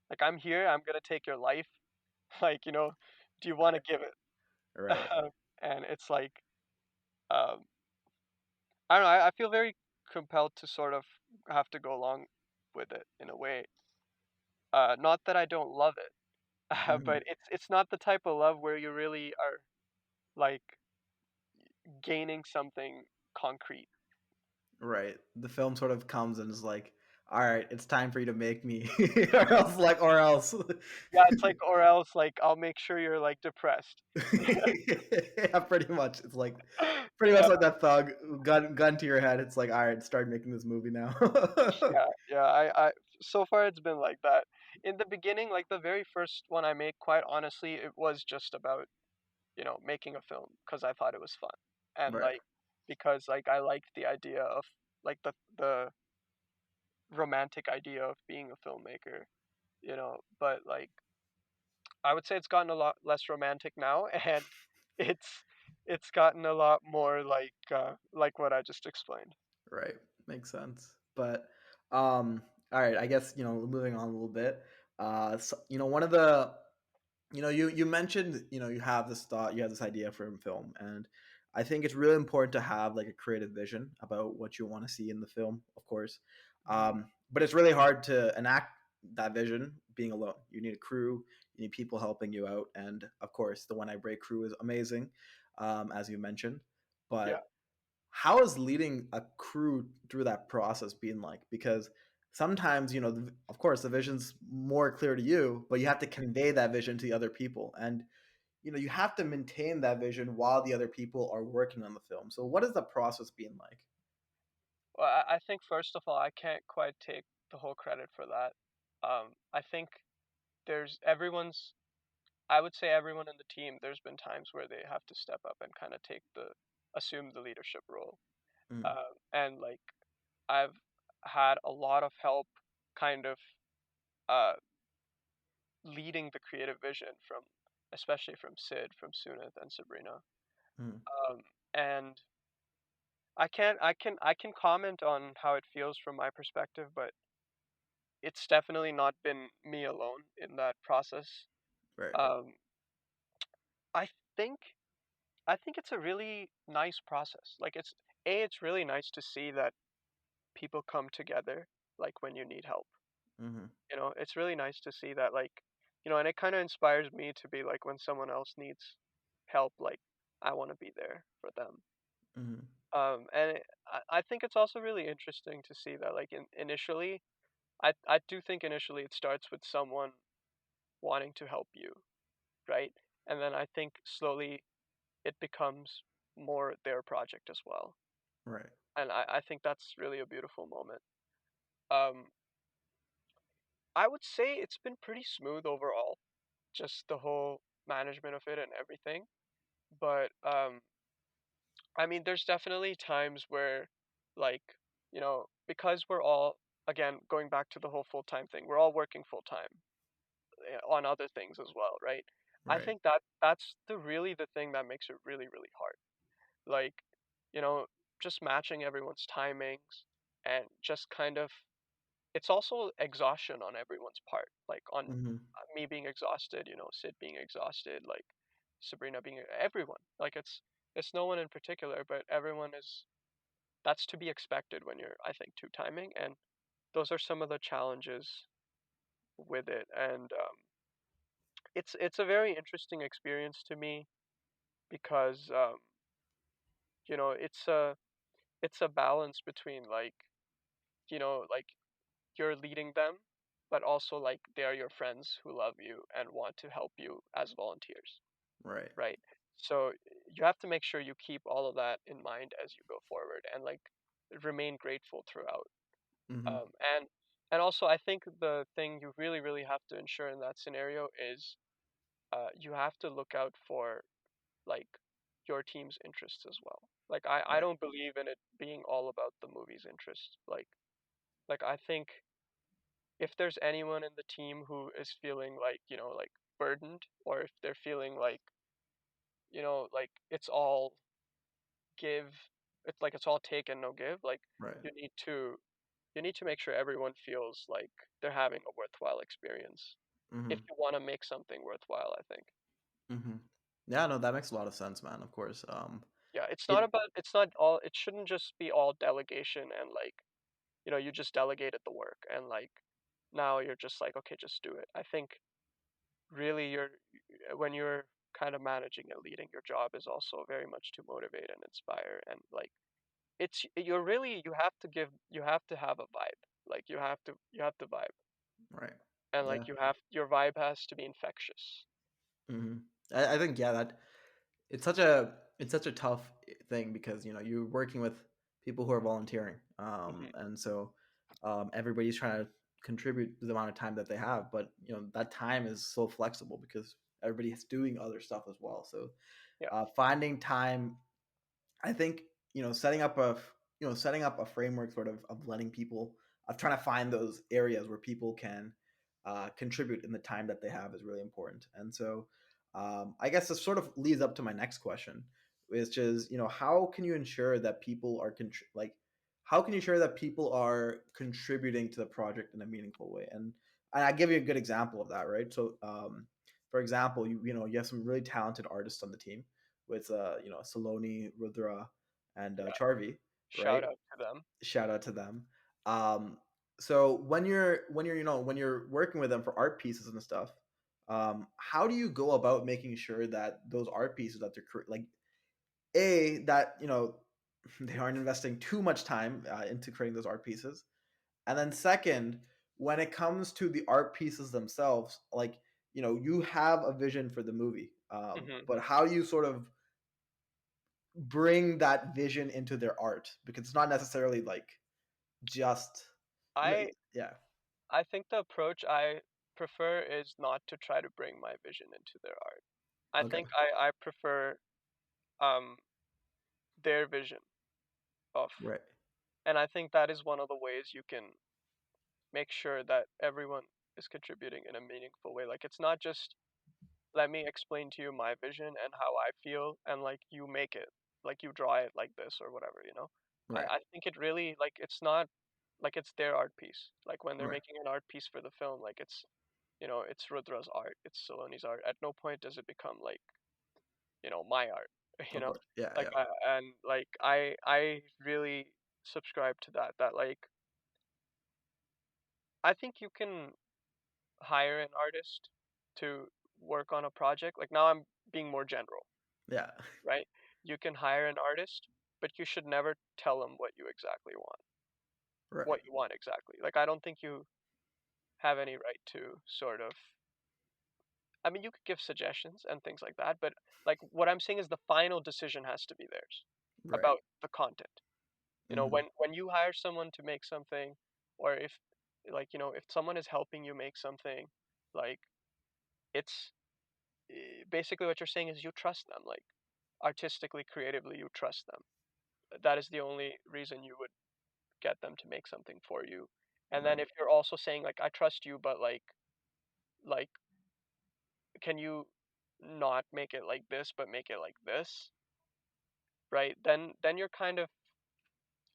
like I'm here, I'm gonna take your life. Like, do you want to give it? right, And it's like um I don't know, I feel very compelled to sort of have to go along with it in a way. Not that I don't love it, mhm, but it's not the type of love where you really are like gaining something concrete. right. The film sort of comes and is like, "All right, it's time for you to make me," or else. Yeah, it's like or else like I'll make sure you're like depressed. Yeah, pretty much. It's like pretty much Yeah, like that thug gun to your head. It's like, all right, start making this movie now. yeah. I so far it's been like that. In the beginning, like the very first one I made, quite honestly, it was just about, making a film because I thought it was fun. And Right, like because like I liked the idea of like the romantic idea of being a filmmaker, but like I would say it's gotten a lot less romantic now, and it's it's gotten a lot more like what I just explained. right, makes sense. But all right, I guess moving on a little bit. So, one of the you mentioned you have this thought, you have this idea for a film, and I think it's really important to have like a creative vision about what you want to see in the film, of course. Mhm. But it's really hard to enact that vision being alone. You need a crew, you need people helping you out, and of course the When I Break crew is amazing, as you mentioned. Yeah, But how is leading a crew through that process been like? Because sometimes, of course, the vision's more clear to you, but you have to convey that vision to the other people. And you have to maintain that vision while the other people are working on the film. So what has the process been like? Well, I think first of all, I can't quite take the whole credit for that. I think there's everyone's. I would say everyone in the team. There's been times where they have to step up and kind of assume the leadership role. Mm, And like I've had a lot of help, kind of uh, leading the creative vision from, especially from Sid, from Sunith, and Sabrina. mm, And I can comment on how it feels from my perspective, but it's definitely not been me alone in that process. right. Um, I think I think it's a really nice process. Like it's really nice to see that people come together like when you need help. Mm-hmm, It's really nice to see that and it kind of inspires me to be like when someone else needs help, like I want to be there for them. mm-hmm, I think it's also really interesting to see that initially I do think initially it starts with someone wanting to help you, right? And then I think slowly it becomes more their project as well. right. And I think that's really a beautiful moment. Um, I would say it's been pretty smooth overall, just the whole management of it and everything. But I mean, there's definitely times where, like, because we're all, again, going back to the whole full time thing, we're all working full time on other things as well, right? I Right. think that's the thing that makes it really, really hard. Like, you know, just matching everyone's timings and just kind of it's also exhaustion on everyone's part. Like on Mhm. me being exhausted, Sid being exhausted, like Sabrina being everyone. Like it's no one in particular, but everyone is that's to be expected when you're I think two timing and those are some of the challenges with it and it's a very interesting experience to me because it's a balance between like you're leading them, but also like they are your friends who love you and want to help you as volunteers, Right. right? So you have to make sure you keep all of that in mind as you go forward and like remain grateful throughout. Mhm. Um, and and also I think the thing you really really have to ensure in that scenario is you have to look out for like your team's interests as well. Like I Right. don't believe in it being all about the movie's interest. Like I think if there's anyone in the team who is feeling like, like burdened or if they're feeling like, like it's all give, it's like it's all take and no give, like Right. you need to you need to make sure everyone feels like they're having a worthwhile experience if Mhm. you want to make something worthwhile, I think. Mhm. Yeah, no, that makes a lot of sense, man, of course. Yeah, It it's not all it shouldn't just be all delegation and like, you just delegated the work and like now you're just like, okay, just do it. I think really when you're kind of managing and leading your job is also very much to motivate and inspire and like you have to have a vibe, like you have to vibe right. and Yeah. like your vibe has to be infectious. Mhm. I think, yeah, that it's such a tough thing because, you're working with people who are volunteering, Hmm. and so, everybody's trying to contribute the amount of time that they have, but, that time is so flexible because everybody is doing other stuff as well, so, Yeah. finding time I think, setting up a framework sort of letting people of trying to find those areas where people can contribute in the time that they have is really important. And so, I guess this sort of leads up to my next question, which is, how can you ensure that people are how can you ensure that people are contributing to the project in a meaningful way? And I give you a good example of that, right? So, for example, you have some really talented artists on the team with Saloni, Rudra, and Yeah, Charvi, shout right? out to them. Shout out to them. Um, so when you're working with them for art pieces and stuff, how do you go about making sure that those art pieces that they're like that they aren't investing too much time into creating those art pieces, and then second, when it comes to the art pieces themselves, like, you have a vision for the movie. Mhm. But how you sort of bring that vision into their art, because it's not necessarily like just you know, I yeah. I think the approach I prefer is not to try to bring my vision into their art. I Okay. think I prefer um their vision of, Right. and I think that is one of the ways you can make sure that everyone is contributing in a meaningful way. Like it's not just let me explain to you my vision and how I feel and like you make it, like you draw it like this or whatever, you know. Right. I think it really like it's not like it's their art piece. Like when they're Right. making an art piece for the film, like it's it's Rudra's art, it's Saloni's art. At no point does it become like, my art, you Of know? course. Yeah. Like Yeah. and like I really subscribe to that like I think you can hire an artist to work on a project. Like now I'm being more general, Yeah. right? You can hire an artist, but you should never tell them Right. what you want exactly. Like I don't think you have any right to sort of I mean, you could give suggestions and things like that, but like what I'm saying is the final decision has to be theirs Right. about the content. Hmm. When you hire someone to make something, or if like, if someone is helping you make something, like it's basically what you're saying is you trust them, like artistically, creatively, you trust them. That is the only reason you would get them to make something for you. And then Right. if you're also saying like I trust you, but like can you not make it like this, but make it like this, right? Then you're kind of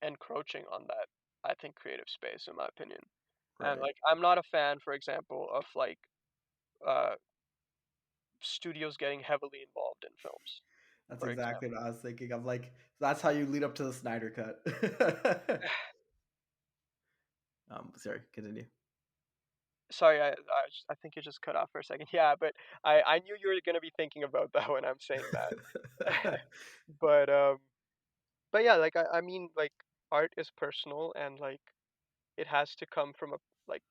encroaching on that, I think, creative space, in my opinion. And Right. like I'm not a fan, for example, of like uh studios getting heavily involved in films, That's for exactly example. what I was thinking of. Like, that's how you lead up to the Snyder cut. Sorry, continue. Sorry, I think you just cut off for a second. Yeah, but I knew you were gonna be thinking about that when I'm saying that. but um but yeah, like I mean like art is personal and like it has to come from a like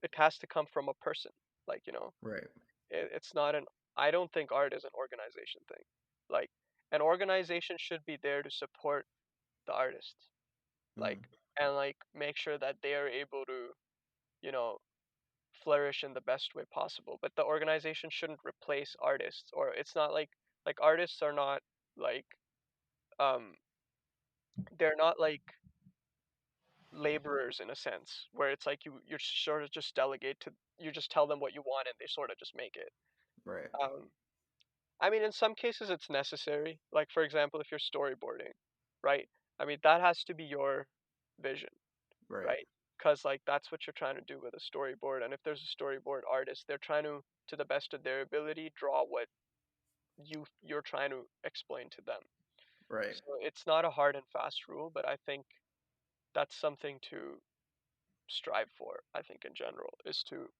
it has to come from a person. Like, Right. it's not an I don't think art is an organization thing. Like an organization should be there to support the artists. Like Mm. and like make sure that they are able to, you know, flourish in the best way possible. But the organization shouldn't replace artists, or it's not like artists are not like um they're not like laborers in a sense where it's like you sort of just delegate to you just tell them what you want and they sort of just make it. Right. Um I mean in some cases it's necessary. Like for example, if you're storyboarding, right? I mean that has to be your vision, Right. right? Because like that's what you're trying to do with a storyboard. And if there's a storyboard artist, they're trying to the best of their ability, draw what you're trying to explain to them. Right. So it's not a hard and fast rule, but I think that's something to strive for. I think in general is to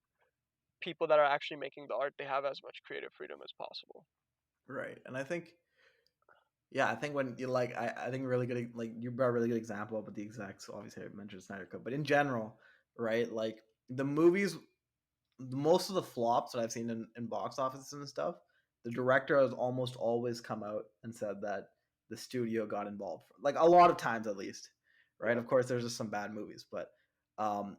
people that are actually making the art, they have as much creative freedom as possible. Right. And I think, yeah, I think when you like, I think really good, like you brought a really good example with the execs. Obviously, I mentioned Snyder Cut, but in general, right? Like the movies, most of the flops that I've seen in box offices and stuff, the director has almost always come out and said that the studio got involved, like a lot of times at least, right? Yeah, Of course, there's just some bad movies, but um,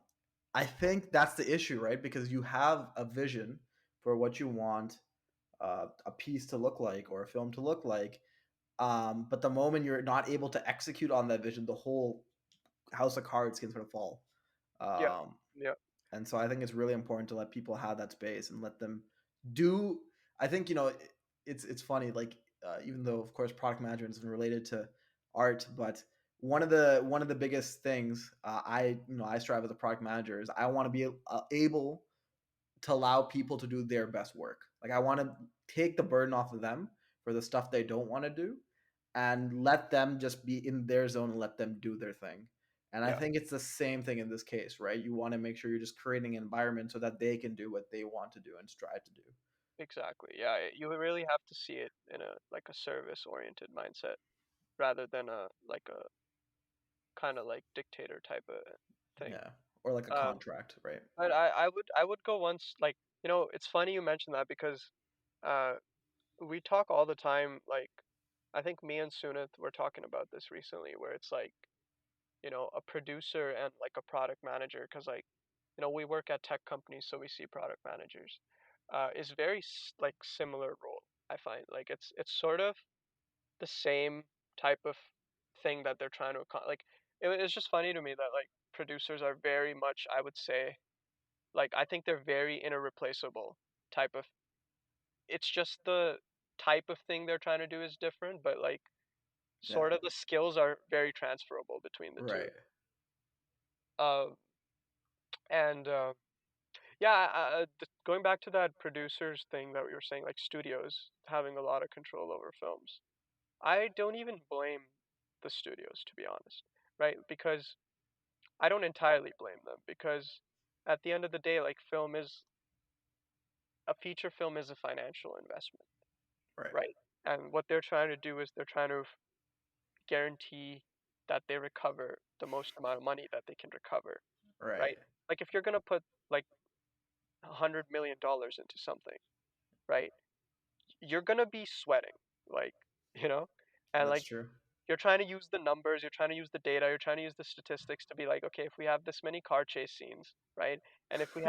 I think that's the issue, right? Because you have a vision for what you want a piece to look like or a film to look like, but the moment you're not able to execute on that vision, the whole house of cards can sort of fall. yeah, Um, yeah, and so I think it's really important to let people have that space and let them do. I think it's funny, like even though of course product management isn't related to art, but one of the biggest things I strive as a product manager is I want to be able to allow people to do their best work. Like I want to take the burden off of them for the stuff they don't want to do and let them just be in their zone and let them do their thing. And I yeah, think it's the same thing in this case, right? You want to make sure you're just creating an environment so that they can do what they want to do and strive to do. exactly. Yeah, you really have to see it in a like a service oriented mindset rather than a like a kind of like dictator type of thing. Yeah. Or like a Um, contract, right? but I would go once like it's funny you mentioned that because uh, we talk all the time. Like, I think me and Sunith were talking about this recently, where it's like, a producer and like a product manager, because like, we work at tech companies, so we see product managers. Is very like similar role. I find like it's sort of the same type of thing that they're trying to like. It's just funny to me that like producers are very much, I would say, like I think they're very irreplaceable type of. It's just the type of thing they're trying to do is different, but like Yeah. sort of the skills are very transferable between the two. Right. Uh, and Yeah, going back to that producers thing that we were saying, like studios having a lot of control over films. I don't even blame the studios, to be honest, right? Because I don't entirely blame them, because at the end of the day, like a feature film is a financial investment, Right. right? And what they're trying to do is they're trying to guarantee that they recover the most amount of money that they can recover, Right. right? Like if you're gonna put like $100 million into something, right? You're gonna be sweating, like, you know, and That's like true. you're trying to use the numbers, you're trying to use the data, you're trying to use the statistics to be like, okay, if we have this many car chase scenes, right? And if we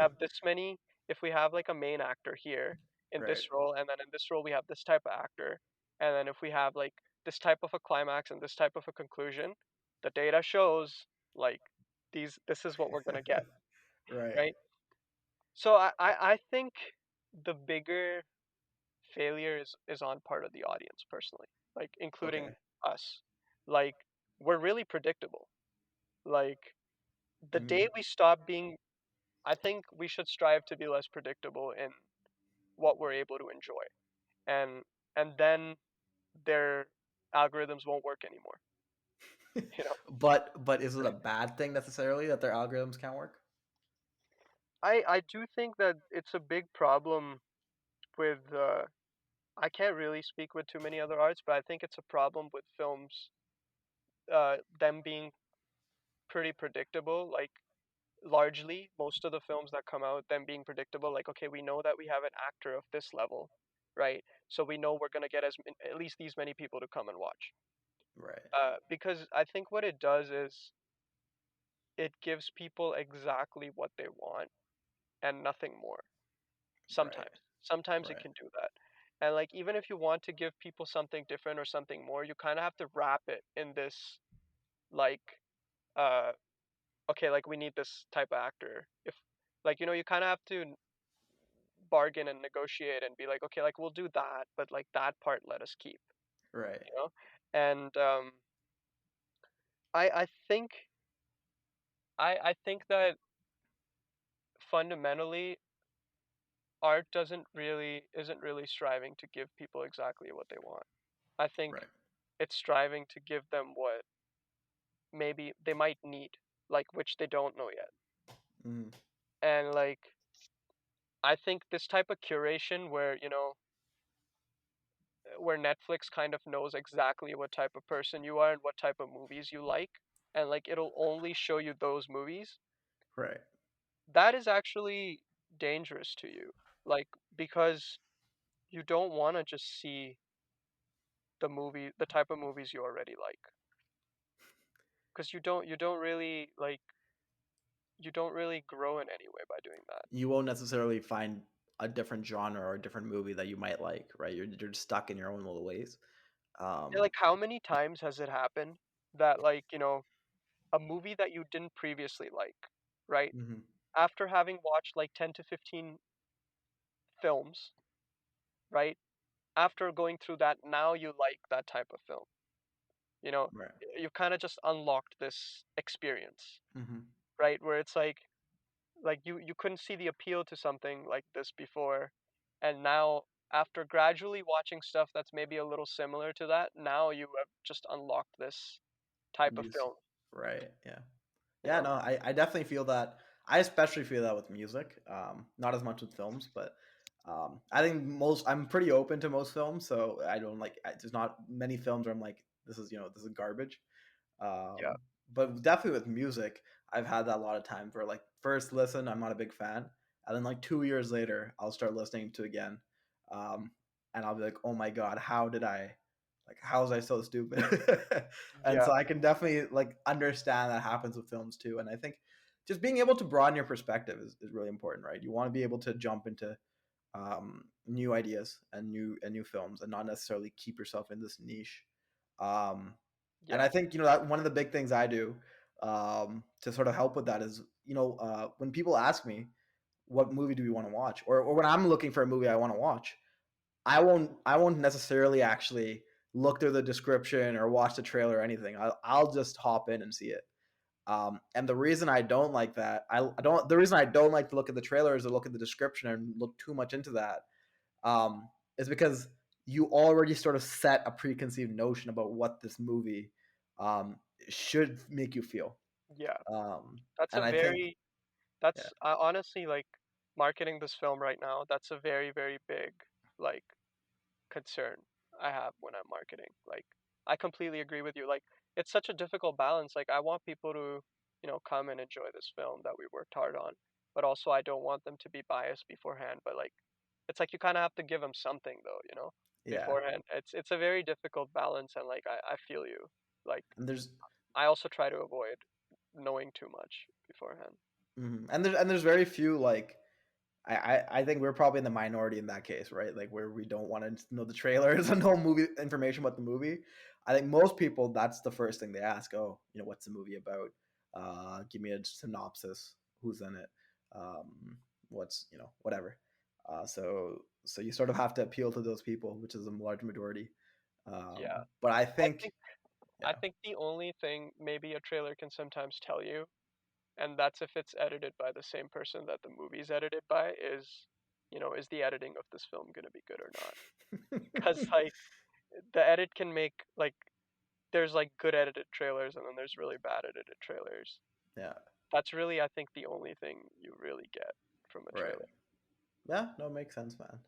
have like a main actor here in Right. this role, and then in this role we have this type of actor, and then if we have like this type of a climax and this type of a conclusion, the data shows like this is what we're gonna get, Right. right? So I think the bigger failure is on part of the audience personally, like including Okay. us. Like we're really predictable. Like the day Mhm. we stop being, I think we should strive to be less predictable in what we're able to enjoy, and then their algorithms won't work anymore. You know, But is it a bad thing necessarily that their algorithms can't work? I do think that it's a big problem with. I can't really speak with too many other arts, but I think it's a problem with films. Them being pretty predictable. Like largely most of the films that come out, them being predictable, like okay, we know that we have an actor of this level, right? So we know we're going to get at least these many people to come and watch, Right. because I think what it does is it gives people exactly what they want and nothing more. Right. Sometimes it Right. can do that, and like even if you want to give people something different or something more, you kind of have to wrap it in this like uh okay, like we need this type of actor. If like you kind of have to bargain and negotiate and be like, okay, like we'll do that, but like that part let us keep, Right. you know? And I think I think that fundamentally art isn't really striving to give people exactly what they want. I think Right. it's striving to give them what maybe they might need, like which they don't know yet. Mhm. And like I think this type of curation where Netflix kind of knows exactly what type of person you are and what type of movies you like, and like it'll only show you those movies, Right. that is actually dangerous to you. Like, because you don't want to just see the type of movies you already like. Because you don't really grow in any way by doing that. You won't necessarily find a different genre or a different movie that you might like, right? You're just stuck in your own little ways. Yeah, Um, like, how many times has it happened that, like, a movie that you didn't previously like, right? mhm. After having watched like 10 to 15 films, right? After going through that, now you like that type of film. You know, Right. you kind of just unlocked this experience, Mhm. right? Where it's like you couldn't see the appeal to something like this before, and now after gradually watching stuff that's maybe a little similar to that, now you have just unlocked this type of Use film, right. Yeah. you Yeah, know? no, I definitely feel that. I especially feel that with music. Not as much with films, but I think I'm pretty open to most films, so I don't like. There's not many films where I'm like, this is garbage. Yeah. Um, but definitely with music, I've had that a lot of times where like first listen, I'm not a big fan, and then like 2 years later, I'll start listening to again. and I'll be like, oh my god, how was I so stupid? And Yeah, so I can definitely like understand that happens with films too. And I think just being able to broaden your perspective is really important, right? You want to be able to jump into new ideas and new films, and not necessarily keep yourself in this niche. Um, and I yeah, think that one of the big things I do to sort of help with that is when people ask me what movie do we want to watch, or when I'm looking for a movie I want to watch, I won't necessarily actually look through the description or watch the trailer or anything. I'll just hop in and see it. And the reason I don't like that, I don't. The reason I don't like to look at the trailers or look at the description and look too much into that, is because you already sort of set a preconceived notion about what this movie um, should make you feel. yeah. Um, That's and a I think, very yeah, that's honestly like marketing this film right now. That's a very very big like concern I have when I'm marketing. Like, I completely agree with you. Like, it's such a difficult balance. Like, I want people to, come and enjoy this film that we worked hard on, but also I don't want them to be biased beforehand. But like, it's like you kind of have to give them something though, yeah, beforehand. It's a very difficult balance, and like I feel you. Like, and there's I also try to avoid knowing too much beforehand. and there's very few like I think we're probably in the minority in that case, right? Like where we don't want to know the trailers and know movie information about the movie. I think most people that's the first thing they ask. Oh, what's the movie about? Give me a synopsis. Who's in it? What's whatever. So you sort of have to appeal to those people, which is a large majority. Yeah, But I I think, think I yeah, think the only thing maybe a trailer can sometimes tell you, and that's if it's edited by the same person that the movie's edited by, is the editing of this film gonna be good or not? Because like the edit can make like there's like good edited trailers and then there's really bad edited trailers. yeah, That's really I think the only thing you really get from a right. trailer. Yeah, no, it makes sense, man.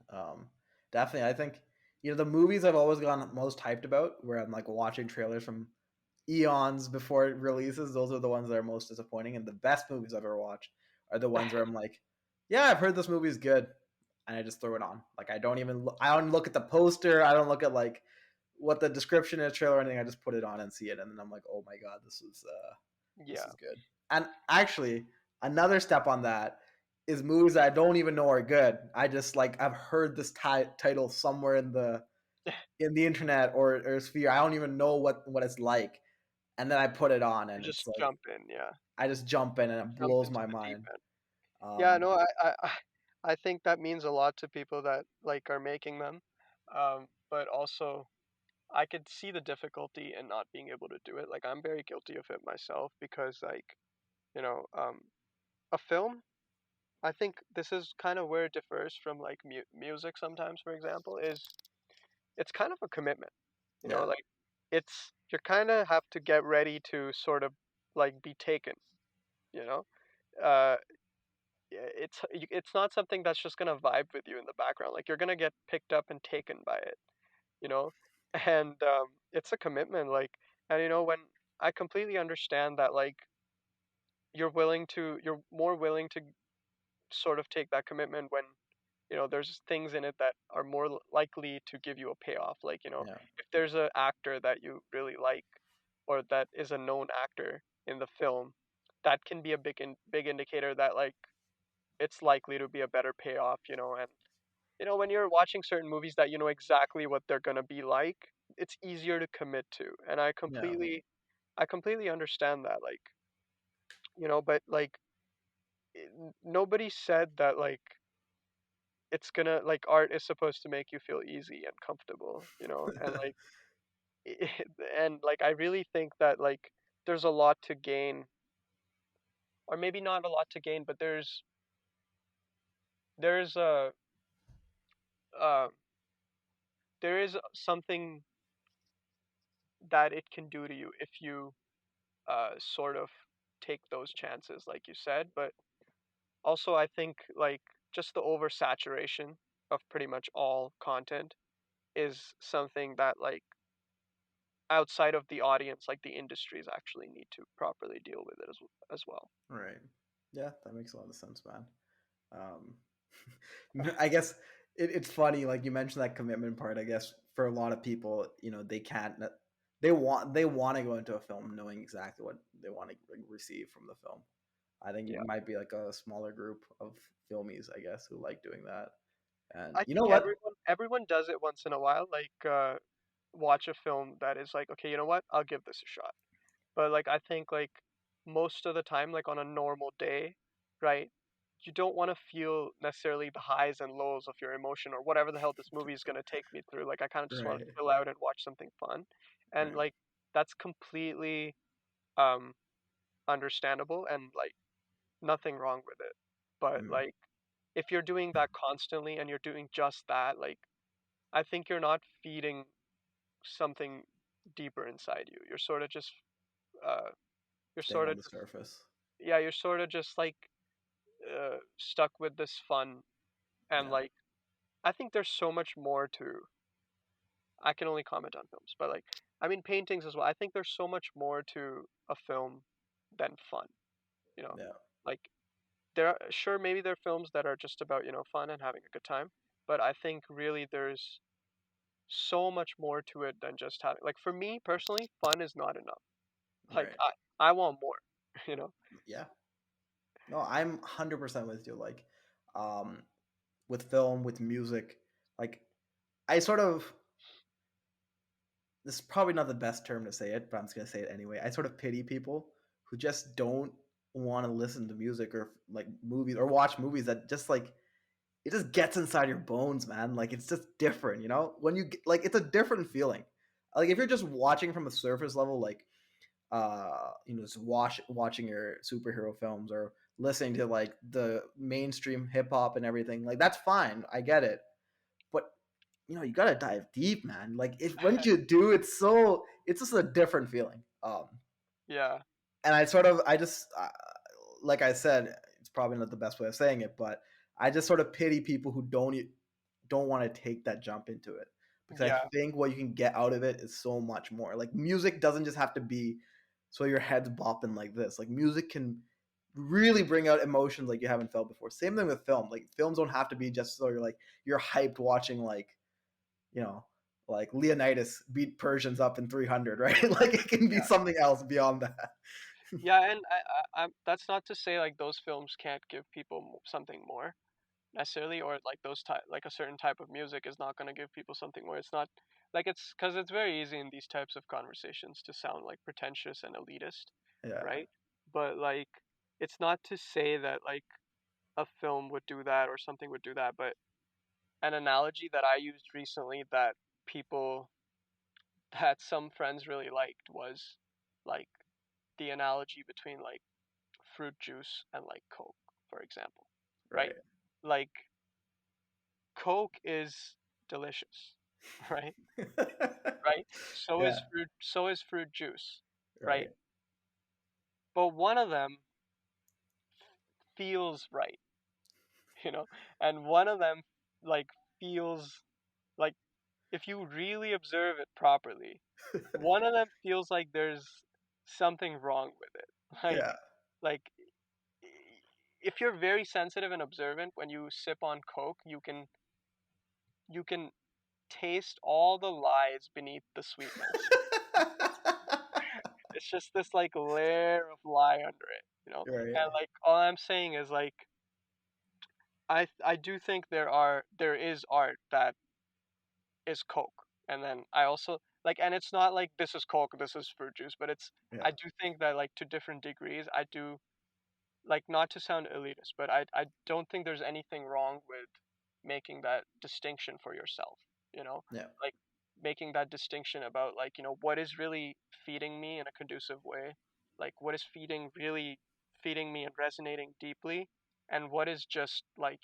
Definitely. I think the movies I've always gone most hyped about, where I'm like watching trailers from eons before it releases. Those are the ones that are most disappointing, and the best movies I've ever watched are the ones where I'm like, yeah, I've heard this movie's good, and I just throw it on. Like I don't look at the poster. I don't look at like what the description is, trailer, or anything. I just put it on and see it, and then I'm like, oh my god, this Yeah. is good. And actually, another step on that is movies that I don't even know are good. I just like I've heard this title somewhere in the internet or sphere. I don't even know what it's like, and then I put it on, You and it's just like jump in, yeah. I just jump in, and it Jump blows into my the deep mind. end. Yeah, Um, no, I think that means a lot to people that like are making them. But also I could see the difficulty in not being able to do it. Like I'm very guilty of it myself because like, you know, um a film, I think this is kind of where it differs from like music sometimes, for example, is it's kind of a commitment, yeah, like it's you kind of have to get ready to sort of like be taken, you know? Uh it's not something that's just going to vibe with you in the background. Like you're going to get picked up and taken by it, you know? And it's a commitment like and when I completely understand that like you're more willing to sort of take that commitment when there's things in it that are more likely to give you a payoff. Like yeah, if there's an actor that you really like or that is a known actor in the film, that can be a big indicator that like it's likely to be a better payoff. And when you're watching certain movies that you know exactly what they're going to be like, it's easier to commit to. And yeah, I completely understand that. Like but like nobody said that like it's gonna like art is supposed to make you feel easy and comfortable, and like and like I really think that like there's a lot to gain, or maybe not a lot to gain, but there's a uh, there is something that it can do to you if you sort of take those chances, like you said. But also, I think like just the oversaturation of pretty much all content is something that like outside of the audience, like the industries actually need to properly deal with it as well. right. Yeah, that makes a lot of sense, man. Um, I guess it's funny, like you mentioned that commitment part. I guess for a lot of people, they can't. They want to go into a film knowing exactly what they want to receive from the film. I think it Yeah. might be like a smaller group of filmies, I guess, who like doing that. And I you know think what? everyone does it once in a while, like watch a film that is like, okay, you know what? I'll give this a shot. But like I think like most of the time, like on a normal day, right? You don't want to feel necessarily the highs and lows of your emotion or whatever the hell this movie is going to take me through. Like I kind of just want to Right, chill out and watch something fun. And right, like that's completely um understandable and like nothing wrong with it. But mm, like if you're doing that constantly and you're doing just that, like I think you're not feeding something deeper inside you. Uh you're staying sort on of the just surface. yeah, you're sort of just like stuck with this fun and Yeah, like I think there's so much more to I can only comment on films, but like I mean paintings as well. I think there's so much more to a film than fun, you know. yeah, Like there are sure maybe there are films that are just about, fun and having a good time, but I think really there's so much more to it than just having like for me personally, fun is not enough. Like right. I want more, you know. Yeah. No, I'm 100% with you. Like, um, with film, with music, like I sort of this is probably not the best term to say it, but I'm just gonna say it anyway. I sort of pity people who just don't want to listen to music or like movies or watch movies that just like it just gets inside your bones, man. Like it's just different, When like it's a different feeling. Like if you're just watching from a surface level, like just watching your superhero films or listening to like the mainstream hip hop and everything, like that's fine. I get it. But you gotta dive deep, man. Like if when you do, it's just a different feeling. Yeah. And I just like I said, it's probably not the best way of saying it, but I just sort of pity people who don't want to take that jump into it because I Yeah. think what you can get out of it is so much more. Like music doesn't just have to be so your head's bopping like this. Like music can really bring out emotions like you haven't felt before. Same thing with film. Like films don't have to be just so you're hyped watching you know like Leonidas beat Persians up in 300, right? Like it can be Yeah. something else beyond that. Yeah, and that's not to say like those films can't give people something more necessarily, or like like a certain type of music is not going to give people something more. It's not like it's because it's very easy in these types of conversations to sound like pretentious and elitist, Yeah, right? But like, it's not to say that like a film would do that or something would do that. But an analogy that I used recently that people that some friends really liked was like the analogy between like fruit juice and like Coke, for example, right? right. Like Coke is delicious, right? Right? Yeah, So is fruit juice, right? right. But one of them feels right, you know? And one of them like feels like if you really observe it properly, one of them feels like there's something wrong with it. Like Yeah. like if you're very sensitive and observant when you sip on Coke, you can taste all the lies beneath the sweetness. It's just this like layer of lie under it, you know? Right. And like all I'm saying is like I do think there is art that is Coke. And then I also like and it's not like this is Coke, this is fruit juice, but it's Yeah. I do think that like to different degrees I do like not to sound elitist, but I don't think there's anything wrong with making that distinction for yourself, you know? Yeah. Like making that distinction about like, what is really feeding me in a conducive way? Like what is feeding me and resonating deeply and what is just like,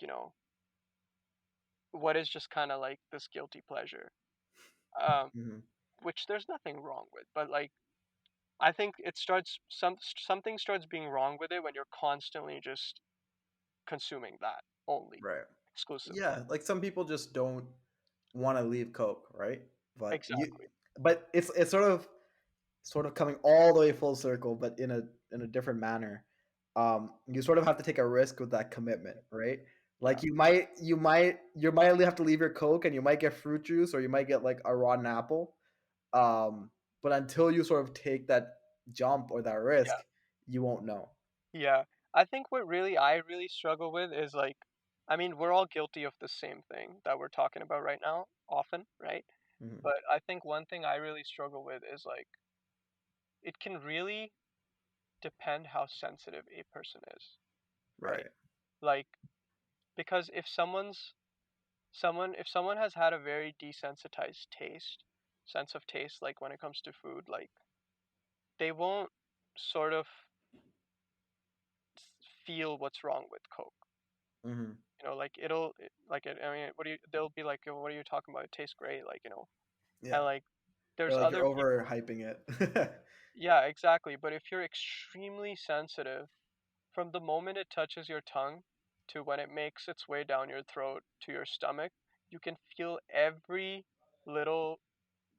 what is just kind of like this guilty pleasure. Um Mhm. which there's nothing wrong with, but like I think something starts being wrong with it when you're constantly just consuming that only, Right. exclusively. Yeah, like some people just don't want to leave Coke, right? But Exactly. it's sort of coming all the way full circle, but in a different manner. You sort of have to take a risk with that commitment, right? Yeah. Like you might have to leave your Coke and you might get fruit juice or you might get like a rotten apple. Um, but until you sort of take that jump or that Yeah. risk, you won't know. Yeah. I think what really I really struggle with is like, I mean, we're all guilty of the same thing that we're talking about right now, often, right? Mhm. But I think one thing I really struggle with is like, it can really depend how sensitive a person is, right? Right. Like, because if someone has had a very desensitized sense of taste, like when it comes to food, like they won't sort of feel what's wrong with Coke. Mhm. Like I mean, they'll be like, "Oh, what are you talking about? It tastes great." Like, and Yeah. like Or there's like you're other people. overhyping it. Yeah, exactly. But if you're extremely sensitive, from the moment it touches your tongue to when it makes its way down your throat to your stomach, you can feel every little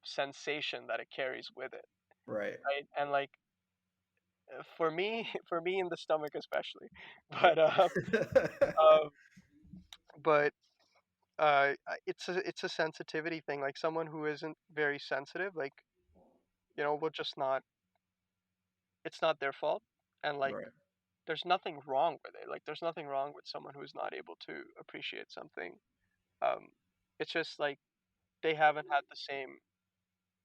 sensation that it carries with it, Right. right? And like for me, for me in the stomach especially, but um, but it's a sensitivity thing. Like someone who isn't very sensitive, like will just not. It's not their fault, and like Right. there's nothing wrong with it. Like there's nothing wrong with someone who's not able to appreciate something. Um, it's just like they haven't had the same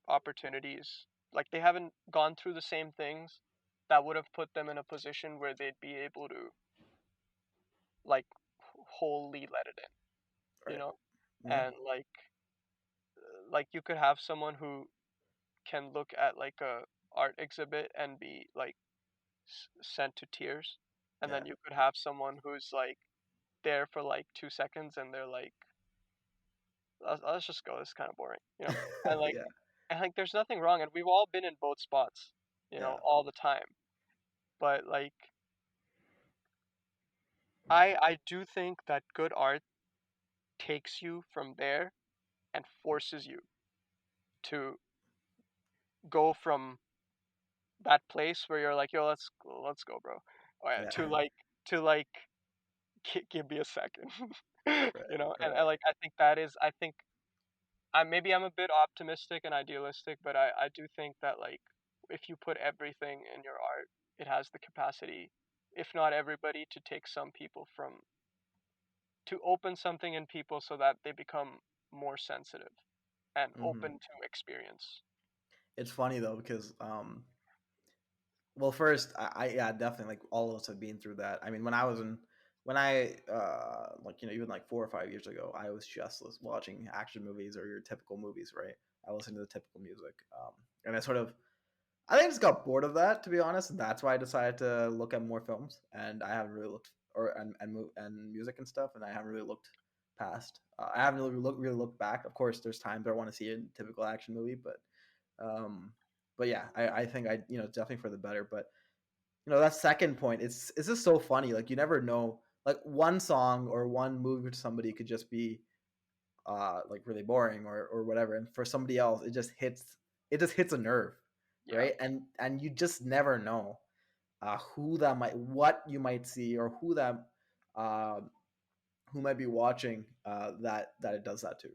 opportunities. Like they haven't gone through the same things that would have put them in a position where they'd be able to like wholly let it in, Right. Yeah. and like you could have someone who can look at like a art exhibit and be like sent to tears, and Yeah. then you could have someone who's like there for like 2 seconds and they're like, let's just go, this is kind of boring, and like Yeah. there's nothing wrong, and we've all been in both spots, Yeah. all the time, but like I do think that good art takes you from there and forces you to go from that place where you're like, yo, let's go, bro. Yeah. To like give me a second. Right. And Right. like I think I'm a bit optimistic and idealistic, but I do think that like if you put everything in your art, it has the capacity, if not everybody, to take some people from to open something in people so that they become more sensitive and Mhm. open to experience. It's funny though because well, first, yeah, definitely like all of us have been through that. I mean, when I like even like 4 or 5 years ago, I was just watching action movies or your typical movies, right? I listened to the typical music, and I think I just got bored of that, to be honest. And that's why I decided to look at more films, and I haven't really looked or and music and stuff, and I haven't really looked past. I haven't really looked back. Of course, there's times I want to see a typical action movie, um, but yeah, I think definitely for the better. But that second point, it's just so funny. Like you never know. Like one song or one movie to somebody could just be like really boring or whatever, and for somebody else, it just hits a nerve, Yeah, right? And you just never know what you might see or uh, who might be watching that it does that to.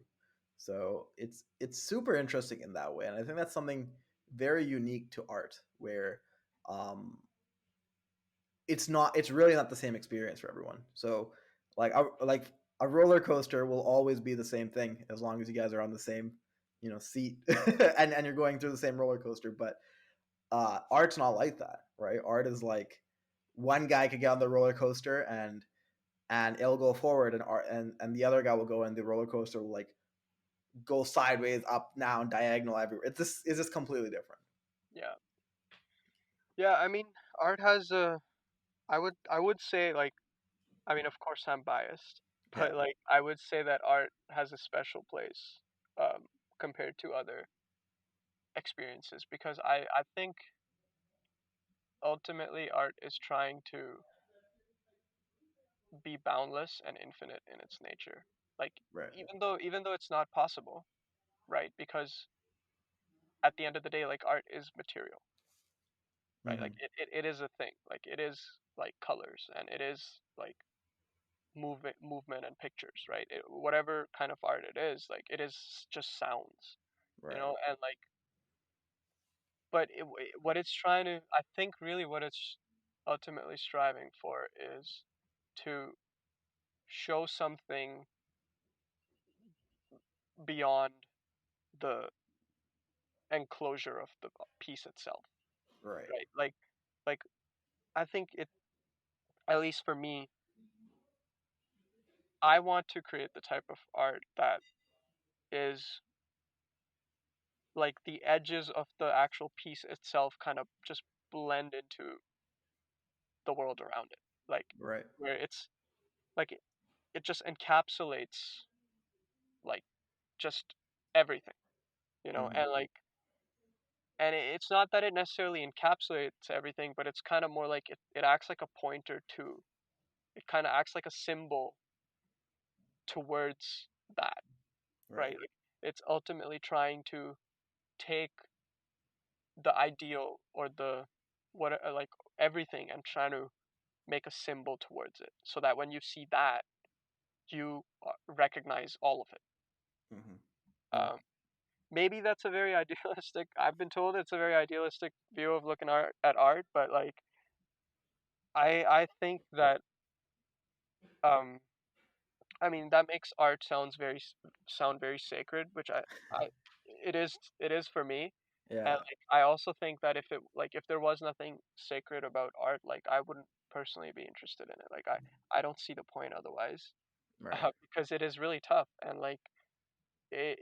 So it's super interesting in that way, and I think that's something very unique to art, where um, it's really not the same experience for everyone. So like a roller coaster will always be the same thing as long as you guys are on the same seat and you're going through the same roller coaster. But art's not like that, right? Art is like one guy could get on the roller coaster and it'll go forward, and the other guy will go, and the roller coaster will like go sideways, up, down, diagonal, everywhere. It's just completely different. yeah, yeah. I mean, art has a. I would say like I mean, of course, I'm biased, Yeah. but like I would say that art has a special place um, compared to other experiences because I think ultimately art is trying to be boundless and infinite in its nature. Like Right. even though it's not possible, right? Because at the end of the day, like art is material, right? Like Hmm. it is a thing. Like it is like colors and it is like movement and pictures, right? Whatever kind of art it is, like it is just sounds, Right. and like, but what it's trying to, I think, really what it's ultimately striving for is to show something beyond the enclosure of the piece itself, Right. right? Like I think it, at least for me, I want to create the type of art that is like the edges of the actual piece itself kind of just blend into the world around it. Like Right. where it's like it just encapsulates like just everything, Hmm. and like, and it's not that it necessarily encapsulates everything, but it's kind of more like it acts like a pointer to, it kind of acts like a symbol towards that, right? Right. Like it's ultimately trying to take the ideal or the what like everything and trying to make a symbol towards it so that when you see that you recognize all of it. Hmm. No. um, Maybe that's a very idealistic, I've been told it's a very idealistic view of looking at art, but like I think that um I mean that makes art sound very sacred, which I it is for me. And Yeah. like I also think that if there was nothing sacred about art, like I wouldn't personally be interested in it. Like I don't see the point otherwise, Right. because it is really tough, and like it,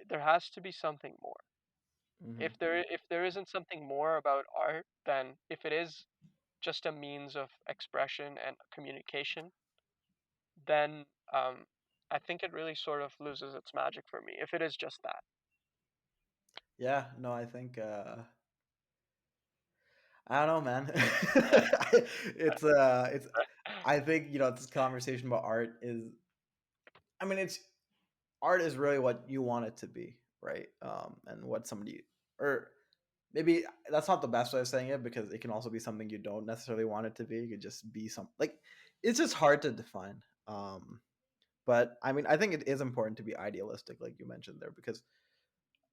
there has to be something more. Hmm. If there isn't something more about art, then if it is just a means of expression and communication, then I think it really sort of loses its magic for me if it is just that. Yeah. No, I think I don't know, man. It's I think, this conversation about art is, I mean, it's art is really what you want it to be, right? And what somebody, or maybe that's not the best way of saying it, because it can also be something you don't necessarily want it to be. It could just be some, like, it's just hard to define. But I mean, I think it is important to be idealistic, like you mentioned there, because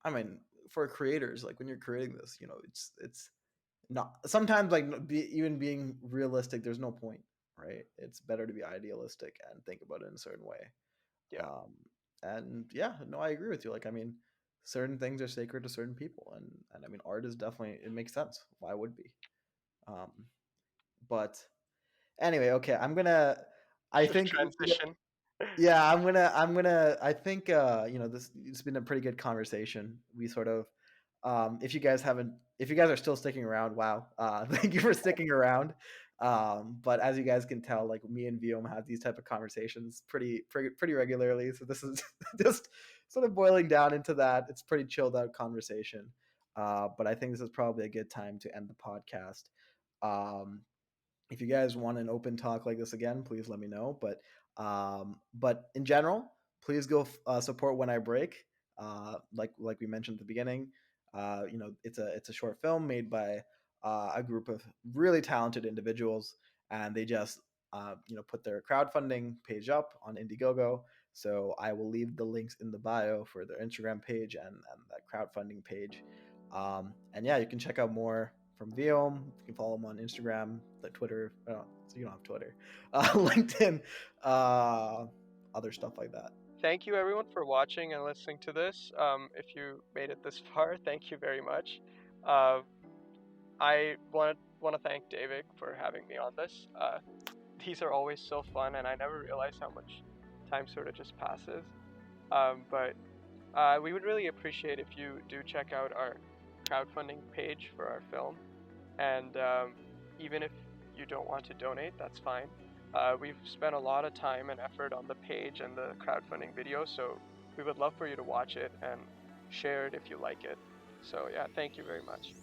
I mean, for creators, like when you're creating this, it's not sometimes, like, even being realistic. There's no point, right? It's better to be idealistic and think about it in a certain way. Yeah, Um, and yeah, no, I agree with you. Like, I mean, certain things are sacred to certain people, and I mean, art is definitely, it makes sense. Why would be? Um, but anyway, okay, I think transition. yeah, I think this it's been a pretty good conversation. We sort of if you guys are still sticking around, wow. Thank you for sticking around. But as you guys can tell, like, me and Vyom have these type of conversations pretty regularly. So this is just sort of boiling down into that. It's pretty chilled out conversation. But I think this is probably a good time to end the podcast. Um, if you guys want an open talk like this again, please let me know. But in general, please go support When I Break. Like we mentioned at the beginning, it's a short film made by a group of really talented individuals, and they just put their crowdfunding page up on Indiegogo. So I will leave the links in the bio for their Instagram page and that crowdfunding page. And yeah, you can check out more from Vyom. You can follow him on Instagram, like Twitter. Oh, so you don't have Twitter, LinkedIn, uh, other stuff like that. Thank you everyone for watching and listening to this. If you made it this far, thank you very much. Uh, I want to thank David for having me on this. These are always so fun, and I never realize how much time sort of just passes. But we would really appreciate if you do check out our crowdfunding page for our film. And even if you don't want to donate, that's fine. We've spent a lot of time and effort on the page and the crowdfunding video, so we would love for you to watch it and share it if you like it. So yeah, thank you very much.